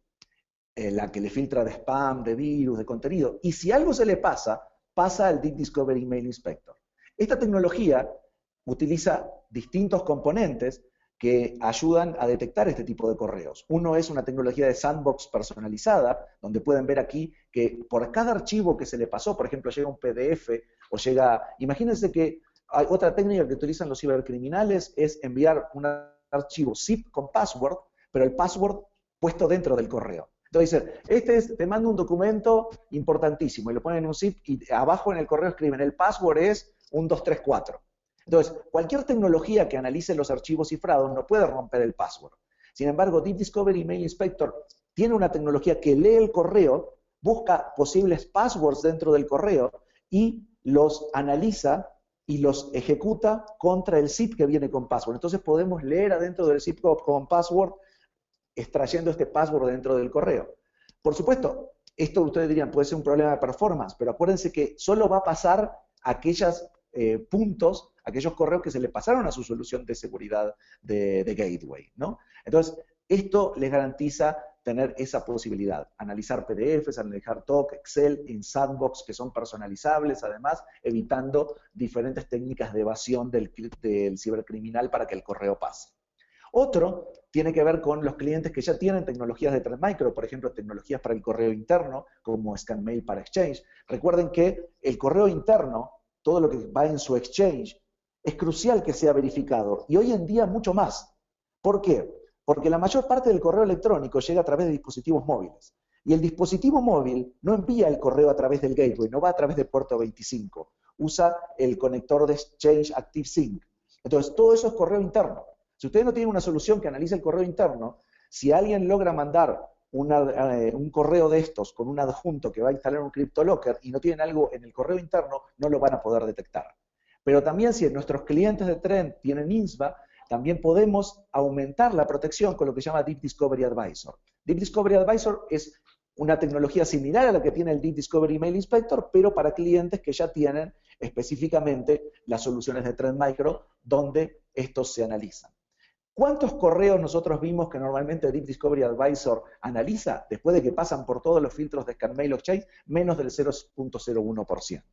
la que le filtra de spam, de virus, de contenido, y si algo se le pasa, pasa al Deep Discovery Email Inspector. Esta tecnología utiliza distintos componentes que ayudan a detectar este tipo de correos. Uno es una tecnología de sandbox personalizada, donde pueden ver aquí que por cada archivo que se le pasó, por ejemplo, llega un PDF o llega... Imagínense que hay otra técnica que utilizan los cibercriminales es enviar un archivo zip con password, pero el password puesto dentro del correo. Entonces dicen, te mando un documento importantísimo y lo ponen en un zip y abajo en el correo escriben, el password es 1234. Entonces, cualquier tecnología que analice los archivos cifrados no puede romper el password. Sin embargo, Deep Discovery Mail Inspector tiene una tecnología que lee el correo, busca posibles passwords dentro del correo y los analiza y los ejecuta contra el zip que viene con password. Entonces podemos leer adentro del zip con password, extrayendo este password dentro del correo. Por supuesto, esto ustedes dirían puede ser un problema de performance, pero acuérdense que solo va a pasar aquellos puntos, aquellos correos que se le pasaron a su solución de seguridad de gateway, ¿no? Entonces, esto les garantiza tener esa posibilidad. Analizar PDFs, analizar TOC, Excel, en sandbox que son personalizables, además, evitando diferentes técnicas de evasión del cibercriminal para que el correo pase. Otro tiene que ver con los clientes que ya tienen tecnologías de Trend Micro, por ejemplo, tecnologías para el correo interno, como ScanMail para Exchange. Recuerden que el correo interno, todo lo que va en su Exchange, es crucial que sea verificado, y hoy en día mucho más. ¿Por qué? Porque la mayor parte del correo electrónico llega a través de dispositivos móviles. Y el dispositivo móvil no envía el correo a través del gateway, no va a través de puerto 25. Usa el conector de Exchange ActiveSync. Entonces, todo eso es correo interno. Si ustedes no tienen una solución que analice el correo interno, si alguien logra mandar un correo de estos con un adjunto que va a instalar un CryptoLocker y no tienen algo en el correo interno, no lo van a poder detectar. Pero también si nuestros clientes de Trend tienen INSVA, también podemos aumentar la protección con lo que se llama Deep Discovery Advisor. Deep Discovery Advisor es una tecnología similar a la que tiene el Deep Discovery Mail Inspector, pero para clientes que ya tienen específicamente las soluciones de Trend Micro, donde estos se analizan. ¿Cuántos correos nosotros vimos que normalmente Deep Discovery Advisor analiza después de que pasan por todos los filtros de ScanMail o Exchange? Menos del 0.01%.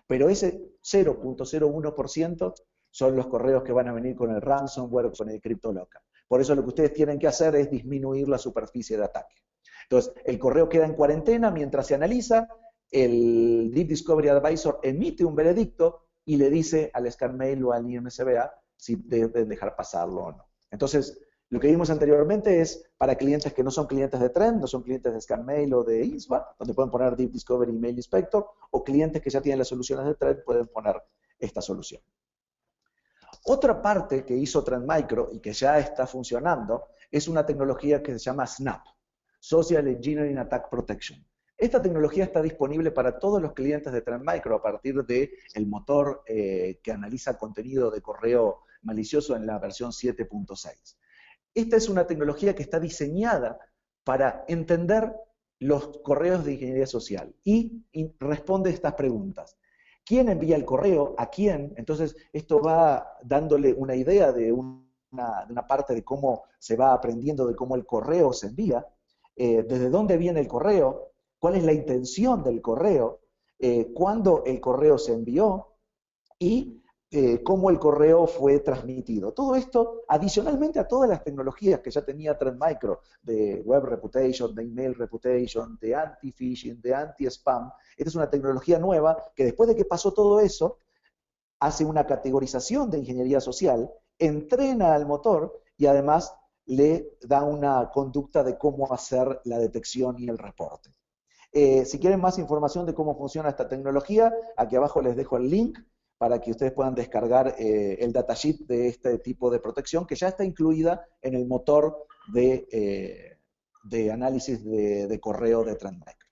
Pero ese 0.01% son los correos que van a venir con el ransomware o con el CryptoLocker. Por eso lo que ustedes tienen que hacer es disminuir la superficie de ataque. Entonces, el correo queda en cuarentena mientras se analiza, el Deep Discovery Advisor emite un veredicto y le dice al ScanMail o al IMSBA si deben dejar pasarlo o no. Entonces, lo que vimos anteriormente es para clientes que no son clientes de Trend, no son clientes de ScanMail o de INSVA, donde pueden poner Deep Discovery Mail Inspector, o clientes que ya tienen las soluciones de Trend pueden poner esta solución. Otra parte que hizo Trend Micro y que ya está funcionando es una tecnología que se llama SNAP, Social Engineering Attack Protection. Esta tecnología está disponible para todos los clientes de Trend Micro a partir del motor que analiza contenido de correo malicioso en la versión 7.6. Esta es una tecnología que está diseñada para entender los correos de ingeniería social y responde estas preguntas. ¿Quién envía el correo? ¿A quién? Entonces, esto va dándole una idea de una parte de cómo se va aprendiendo de cómo el correo se envía, desde dónde viene el correo, cuál es la intención del correo, cuándo el correo se envió y cómo el correo fue transmitido. Todo esto, adicionalmente a todas las tecnologías que ya tenía Trend Micro, de Web Reputation, de Email Reputation, de Anti-Phishing, de Anti-Spam. Esta es una tecnología nueva que después de que pasó todo eso, hace una categorización de ingeniería social, entrena al motor y además le da una conducta de cómo hacer la detección y el reporte. Si quieren más información de cómo funciona esta tecnología, aquí abajo les dejo el link para que ustedes puedan descargar el datasheet de este tipo de protección que ya está incluida en el motor de análisis de correo de Trend Micro.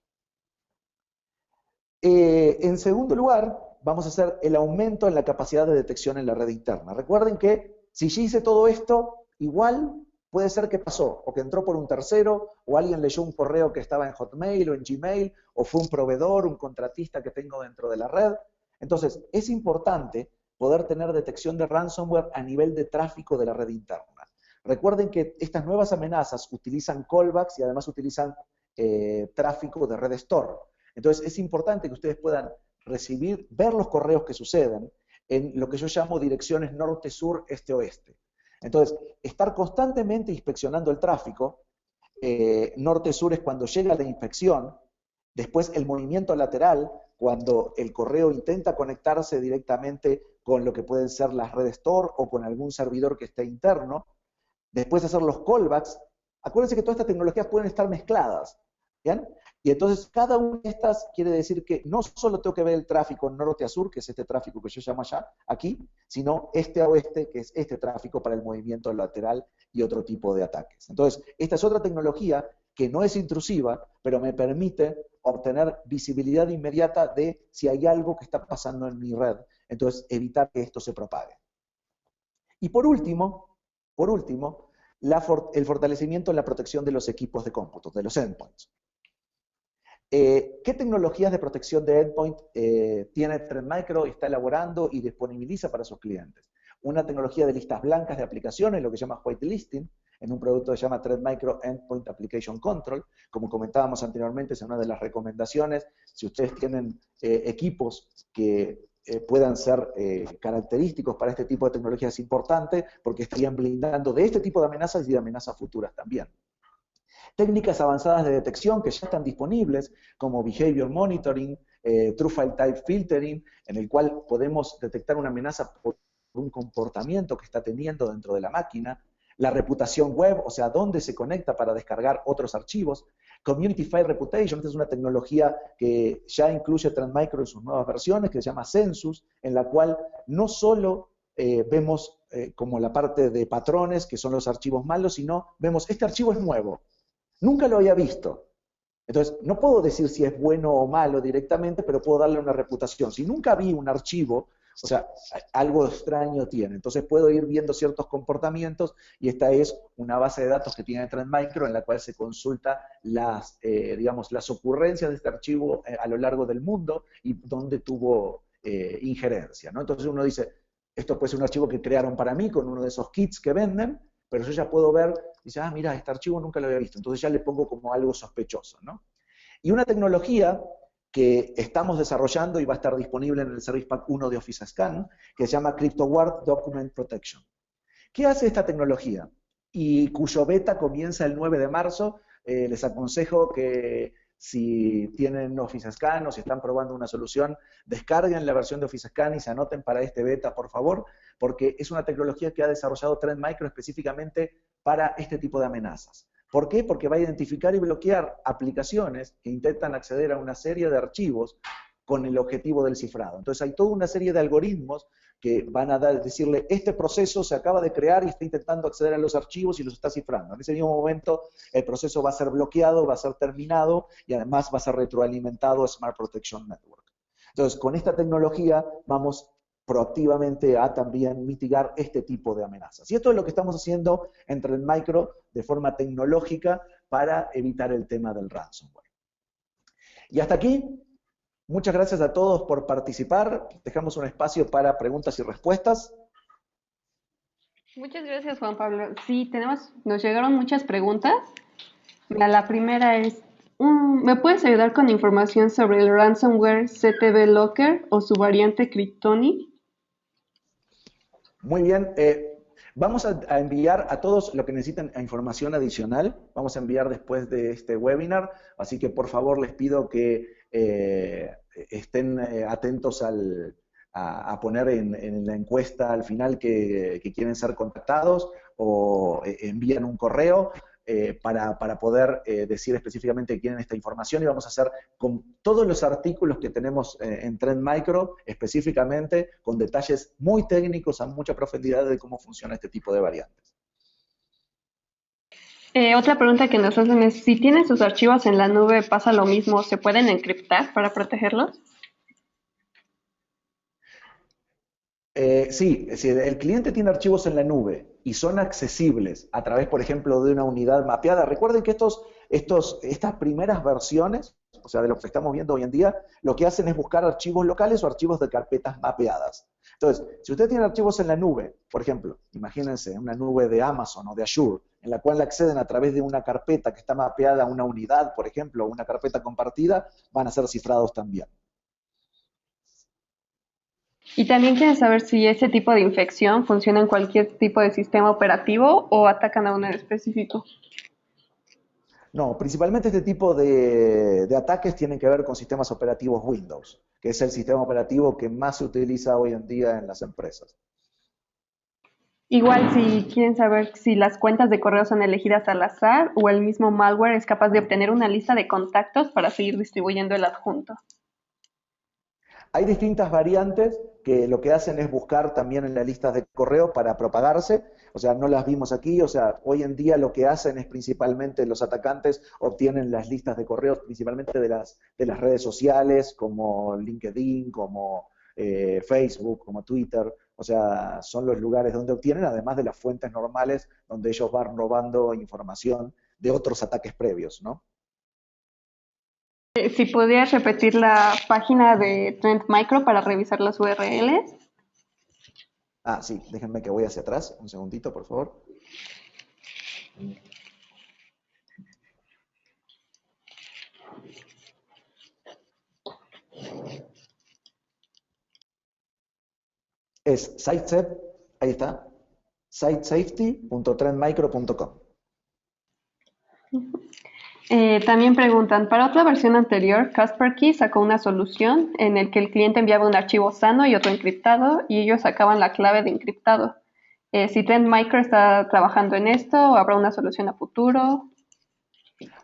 En segundo lugar, vamos a hacer el aumento en la capacidad de detección en la red interna. Recuerden que si yo hice todo esto, igual puede ser que pasó, o que entró por un tercero, o alguien leyó un correo que estaba en Hotmail o en Gmail, o fue un proveedor, un contratista que tengo dentro de la red. Entonces, es importante poder tener detección de ransomware a nivel de tráfico de la red interna. Recuerden que estas nuevas amenazas utilizan callbacks y además utilizan tráfico de red store. Entonces, es importante que ustedes puedan ver los correos que suceden en lo que yo llamo direcciones norte, sur, este, oeste. Entonces, estar constantemente inspeccionando el tráfico, norte-sur es cuando llega la inspección, después el movimiento lateral, cuando el correo intenta conectarse directamente con lo que pueden ser las redes store o con algún servidor que esté interno, después hacer los callbacks. Acuérdense que todas estas tecnologías pueden estar mezcladas. ¿Bien? Y entonces cada una de estas quiere decir que no solo tengo que ver el tráfico norte a sur, que es este tráfico que yo llamo allá, aquí, sino este a oeste, que es este tráfico para el movimiento lateral y otro tipo de ataques. Entonces, esta es otra tecnología que no es intrusiva, pero me permite obtener visibilidad inmediata de si hay algo que está pasando en mi red. Entonces, evitar que esto se propague. Y por último, el fortalecimiento en la protección de los equipos de cómputo, de los endpoints. ¿Qué tecnologías de protección de endpoint tiene Trend Micro, está elaborando y disponibiliza para sus clientes? Una tecnología de listas blancas de aplicaciones, lo que se llama whitelisting, en un producto que se llama Trend Micro Endpoint Application Control. Como comentábamos anteriormente, es una de las recomendaciones. Si ustedes tienen equipos que puedan ser característicos para este tipo de tecnología, es importante porque estarían blindando de este tipo de amenazas y de amenazas futuras también. Técnicas avanzadas de detección que ya están disponibles, como Behavior Monitoring, True File Type Filtering, en el cual podemos detectar una amenaza por un comportamiento que está teniendo dentro de la máquina. La reputación web, o sea, dónde se conecta para descargar otros archivos. Community File Reputation, esta es una tecnología que ya incluye Trend Micro en sus nuevas versiones, que se llama Census, en la cual no solo vemos como la parte de patrones, que son los archivos malos, sino vemos, este archivo es nuevo. Nunca lo había visto. Entonces, no puedo decir si es bueno o malo directamente, pero puedo darle una reputación. Si nunca vi un archivo, o sea, algo extraño tiene. Entonces puedo ir viendo ciertos comportamientos y esta es una base de datos que tiene Trend Micro en la cual se consulta las, digamos, las ocurrencias de este archivo a lo largo del mundo y dónde tuvo injerencia, ¿no? Entonces uno dice, esto puede ser un archivo que crearon para mí con uno de esos kits que venden, pero yo ya puedo ver, dice, ah, mira, este archivo nunca lo había visto, entonces ya le pongo como algo sospechoso, ¿no? Y una tecnología que estamos desarrollando y va a estar disponible en el Service Pack 1 de Office Scan, que se llama CryptoGuard Document Protection. ¿Qué hace esta tecnología? Y cuyo beta comienza el 9 de marzo. Les aconsejo que si tienen Office Scan o si están probando una solución, descarguen la versión de Office Scan y se anoten para este beta, por favor, porque es una tecnología que ha desarrollado Trend Micro específicamente para este tipo de amenazas. ¿Por qué? Porque va a identificar y bloquear aplicaciones que intentan acceder a una serie de archivos con el objetivo del cifrado. Entonces hay toda una serie de algoritmos que van a decirle, este proceso se acaba de crear y está intentando acceder a los archivos y los está cifrando. En ese mismo momento el proceso va a ser bloqueado, va a ser terminado y además va a ser retroalimentado a Smart Protection Network. Entonces con esta tecnología vamos proactivamente a también mitigar este tipo de amenazas. Y esto es lo que estamos haciendo en Trend Micro de forma tecnológica para evitar el tema del ransomware. Y hasta aquí, muchas gracias a todos por participar. Dejamos un espacio para preguntas y respuestas. Muchas gracias, Juan Pablo. Sí, nos llegaron muchas preguntas. Mira, la primera es, ¿me puedes ayudar con información sobre el ransomware CTB Locker o su variante Kryptonic? Muy bien, vamos a enviar a todos lo que necesiten información adicional, vamos a enviar después de este webinar, así que por favor les pido que estén atentos a poner en la encuesta al final que quieren ser contactados o envían un correo. Para poder decir específicamente que quieren esta información y vamos a hacer con todos los artículos que tenemos en Trend Micro, específicamente con detalles muy técnicos a mucha profundidad de cómo funciona este tipo de variantes. Otra pregunta que nos hacen es, si tienen sus archivos en la nube, ¿pasa lo mismo? ¿Se pueden encriptar para protegerlos? Sí, si el cliente tiene archivos en la nube y son accesibles a través, por ejemplo, de una unidad mapeada, recuerden que estas primeras versiones, o sea, de lo que estamos viendo hoy en día, lo que hacen es buscar archivos locales o archivos de carpetas mapeadas. Entonces, si usted tiene archivos en la nube, por ejemplo, imagínense una nube de Amazon o de Azure, en la cual acceden a través de una carpeta que está mapeada a una unidad, por ejemplo, o una carpeta compartida, van a ser cifrados también. Y también quieren saber si ese tipo de infección funciona en cualquier tipo de sistema operativo o atacan a uno en específico. No, principalmente este tipo de ataques tienen que ver con sistemas operativos Windows, que es el sistema operativo que más se utiliza hoy en día en las empresas. Igual si quieren saber si las cuentas de correo son elegidas al azar o el mismo malware es capaz de obtener una lista de contactos para seguir distribuyendo el adjunto. Hay distintas variantes que lo que hacen es buscar también en las listas de correo para propagarse, o sea, no las vimos aquí, o sea, hoy en día lo que hacen es principalmente los atacantes obtienen las listas de correos principalmente de las redes sociales como LinkedIn, como Facebook, como Twitter, o sea, son los lugares donde obtienen, además de las fuentes normales donde ellos van robando información de otros ataques previos, ¿no? Si pudieras repetir la página de Trend Micro para revisar las URLs. Ah, sí, déjenme que voy hacia atrás, un segundito, por favor. Es SiteSafe, ahí está, sitesafety.trendmicro.com. También preguntan, para otra versión anterior, Kaspersky sacó una solución en el que el cliente enviaba un archivo sano y otro encriptado y ellos sacaban la clave de encriptado. Si Trend Micro está trabajando en esto, ¿habrá una solución a futuro?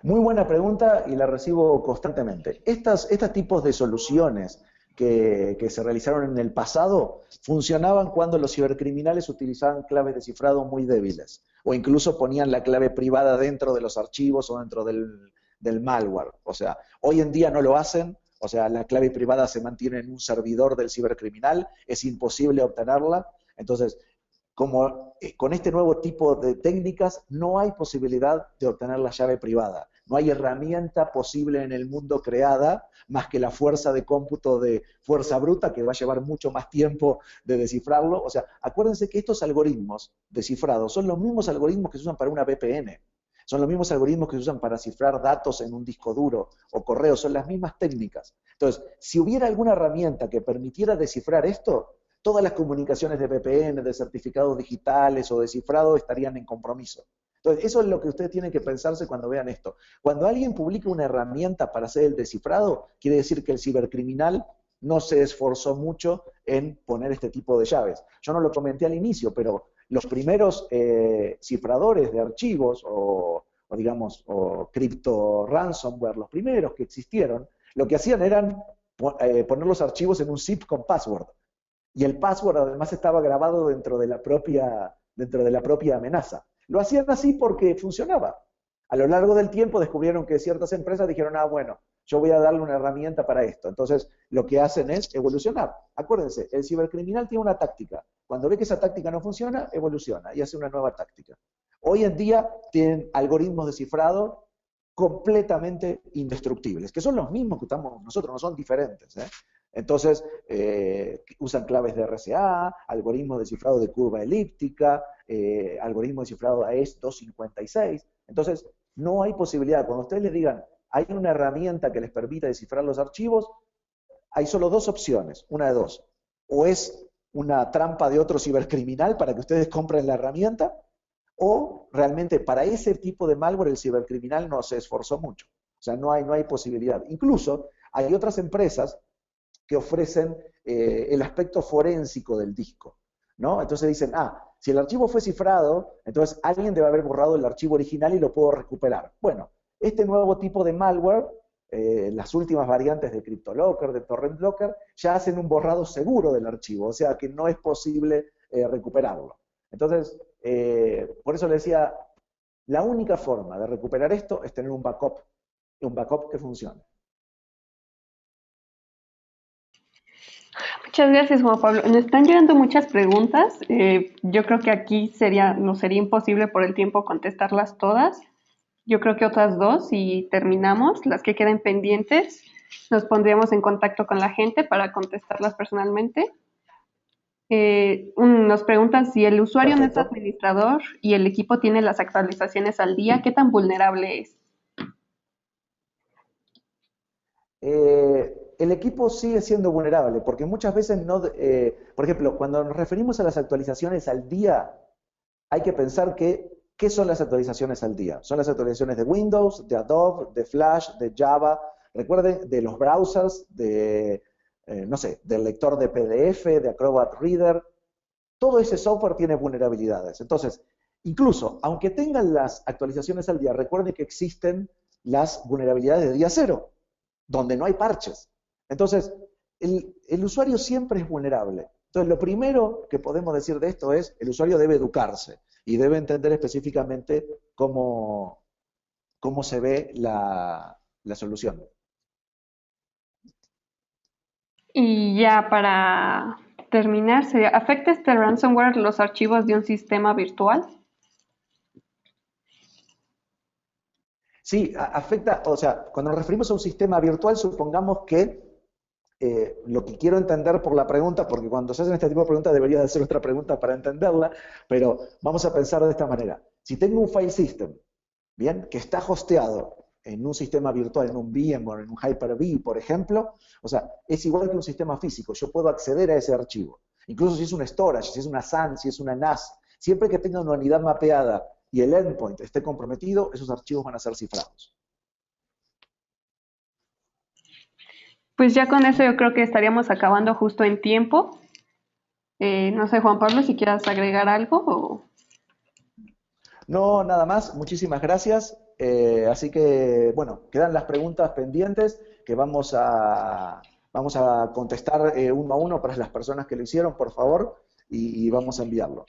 Muy buena pregunta y la recibo constantemente. Estos tipos de soluciones que se realizaron en el pasado funcionaban cuando los cibercriminales utilizaban claves de cifrado muy débiles o incluso ponían la clave privada dentro de los archivos o dentro del malware. O sea, hoy en día no lo hacen, o sea, la clave privada se mantiene en un servidor del cibercriminal, es imposible obtenerla. Entonces, como con este nuevo tipo de técnicas no hay posibilidad de obtener la llave privada. No hay herramienta posible en el mundo creada más que la fuerza de cómputo de fuerza bruta, que va a llevar mucho más tiempo de descifrarlo. O sea, acuérdense que estos algoritmos descifrados son los mismos algoritmos que se usan para una VPN. Son los mismos algoritmos que se usan para cifrar datos en un disco duro o correo. Son las mismas técnicas. Entonces, si hubiera alguna herramienta que permitiera descifrar esto, todas las comunicaciones de VPN, de certificados digitales o de cifrado estarían en compromiso. Entonces, eso es lo que ustedes tienen que pensarse cuando vean esto. Cuando alguien publica una herramienta para hacer el descifrado, quiere decir que el cibercriminal no se esforzó mucho en poner este tipo de llaves. Yo no lo comenté al inicio, pero los primeros cifradores de archivos o digamos, o cripto ransomware, los primeros que existieron, lo que hacían eran poner los archivos en un zip con password. Y el password además estaba grabado dentro de la propia amenaza. Lo hacían así porque funcionaba. A lo largo del tiempo descubrieron que ciertas empresas dijeron, ah, bueno, yo voy a darle una herramienta para esto. Entonces, lo que hacen es evolucionar. Acuérdense, el cibercriminal tiene una táctica. Cuando ve que esa táctica no funciona, evoluciona y hace una nueva táctica. Hoy en día tienen algoritmos de cifrado completamente indestructibles, que son los mismos que usamos nosotros, no son diferentes. Entonces, usan claves de RSA, algoritmos de cifrado de curva elíptica, algoritmos de cifrado AES 256. Entonces, no hay posibilidad. Cuando ustedes les digan, hay una herramienta que les permita descifrar los archivos, hay solo dos opciones, una de dos. O es una trampa de otro cibercriminal para que ustedes compren la herramienta, o realmente para ese tipo de malware el cibercriminal no se esforzó mucho. O sea, no hay posibilidad. Incluso hay otras empresas que ofrecen el aspecto forénsico del disco, ¿no? Entonces dicen, ah, si el archivo fue cifrado, entonces alguien debe haber borrado el archivo original y lo puedo recuperar. Bueno, este nuevo tipo de malware, las últimas variantes de CryptoLocker, de TorrentLocker, ya hacen un borrado seguro del archivo, o sea que no es posible recuperarlo. Entonces, por eso le decía, la única forma de recuperar esto es tener un backup que funcione. Muchas gracias, Juan Pablo. Nos están llegando muchas preguntas. Yo creo que aquí nos sería imposible por el tiempo contestarlas todas. Yo creo que otras dos y terminamos. Las que queden pendientes, nos pondríamos en contacto con la gente para contestarlas personalmente. Nos preguntan si el usuario no es Perfecto. administrador y el equipo tiene las actualizaciones al día, ¿qué tan vulnerable es? El equipo sigue siendo vulnerable porque muchas veces no, por ejemplo, cuando nos referimos a las actualizaciones al día, hay que pensar que, ¿qué son las actualizaciones al día? Son las actualizaciones de Windows, de Adobe, de Flash, de Java, recuerden, de los browsers, no sé, del lector de PDF, de Acrobat Reader. todo ese software tiene vulnerabilidades. Entonces, incluso, aunque tengan las actualizaciones al día, recuerden que existen las vulnerabilidades de día cero, donde no hay parches. Entonces, el usuario siempre es vulnerable. Entonces, lo primero que podemos decir de esto es, el usuario debe educarse y debe entender específicamente cómo se ve la solución. Y ya para terminar, ¿afecta este ransomware los archivos de un sistema virtual? Sí, afecta, o sea, cuando nos referimos a un sistema virtual, supongamos que lo que quiero entender por la pregunta, porque cuando se hacen este tipo de preguntas deberías hacer otra pregunta para entenderla, pero vamos a pensar de esta manera. Si tengo un file system, bien, que está hosteado en un sistema virtual, en un VM o en un Hyper-V, por ejemplo, o sea, es igual que un sistema físico, yo puedo acceder a ese archivo. Incluso si es un storage, si es una SAN, si es una NAS, siempre que tenga una unidad mapeada y el endpoint esté comprometido, esos archivos van a ser cifrados. Pues ya con eso yo creo que estaríamos acabando justo en tiempo. No sé, Juan Pablo, si quieras agregar algo o... No, nada más, muchísimas gracias. Así que, bueno, quedan las preguntas pendientes que vamos a contestar uno a uno para las personas que lo hicieron, por favor, y vamos a enviarlo.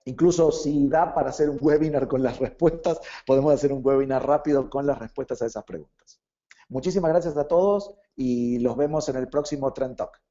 Incluso si da para hacer un webinar con las respuestas, podemos hacer un webinar rápido con las respuestas a esas preguntas. Muchísimas gracias a todos y los vemos en el próximo Trend Talk.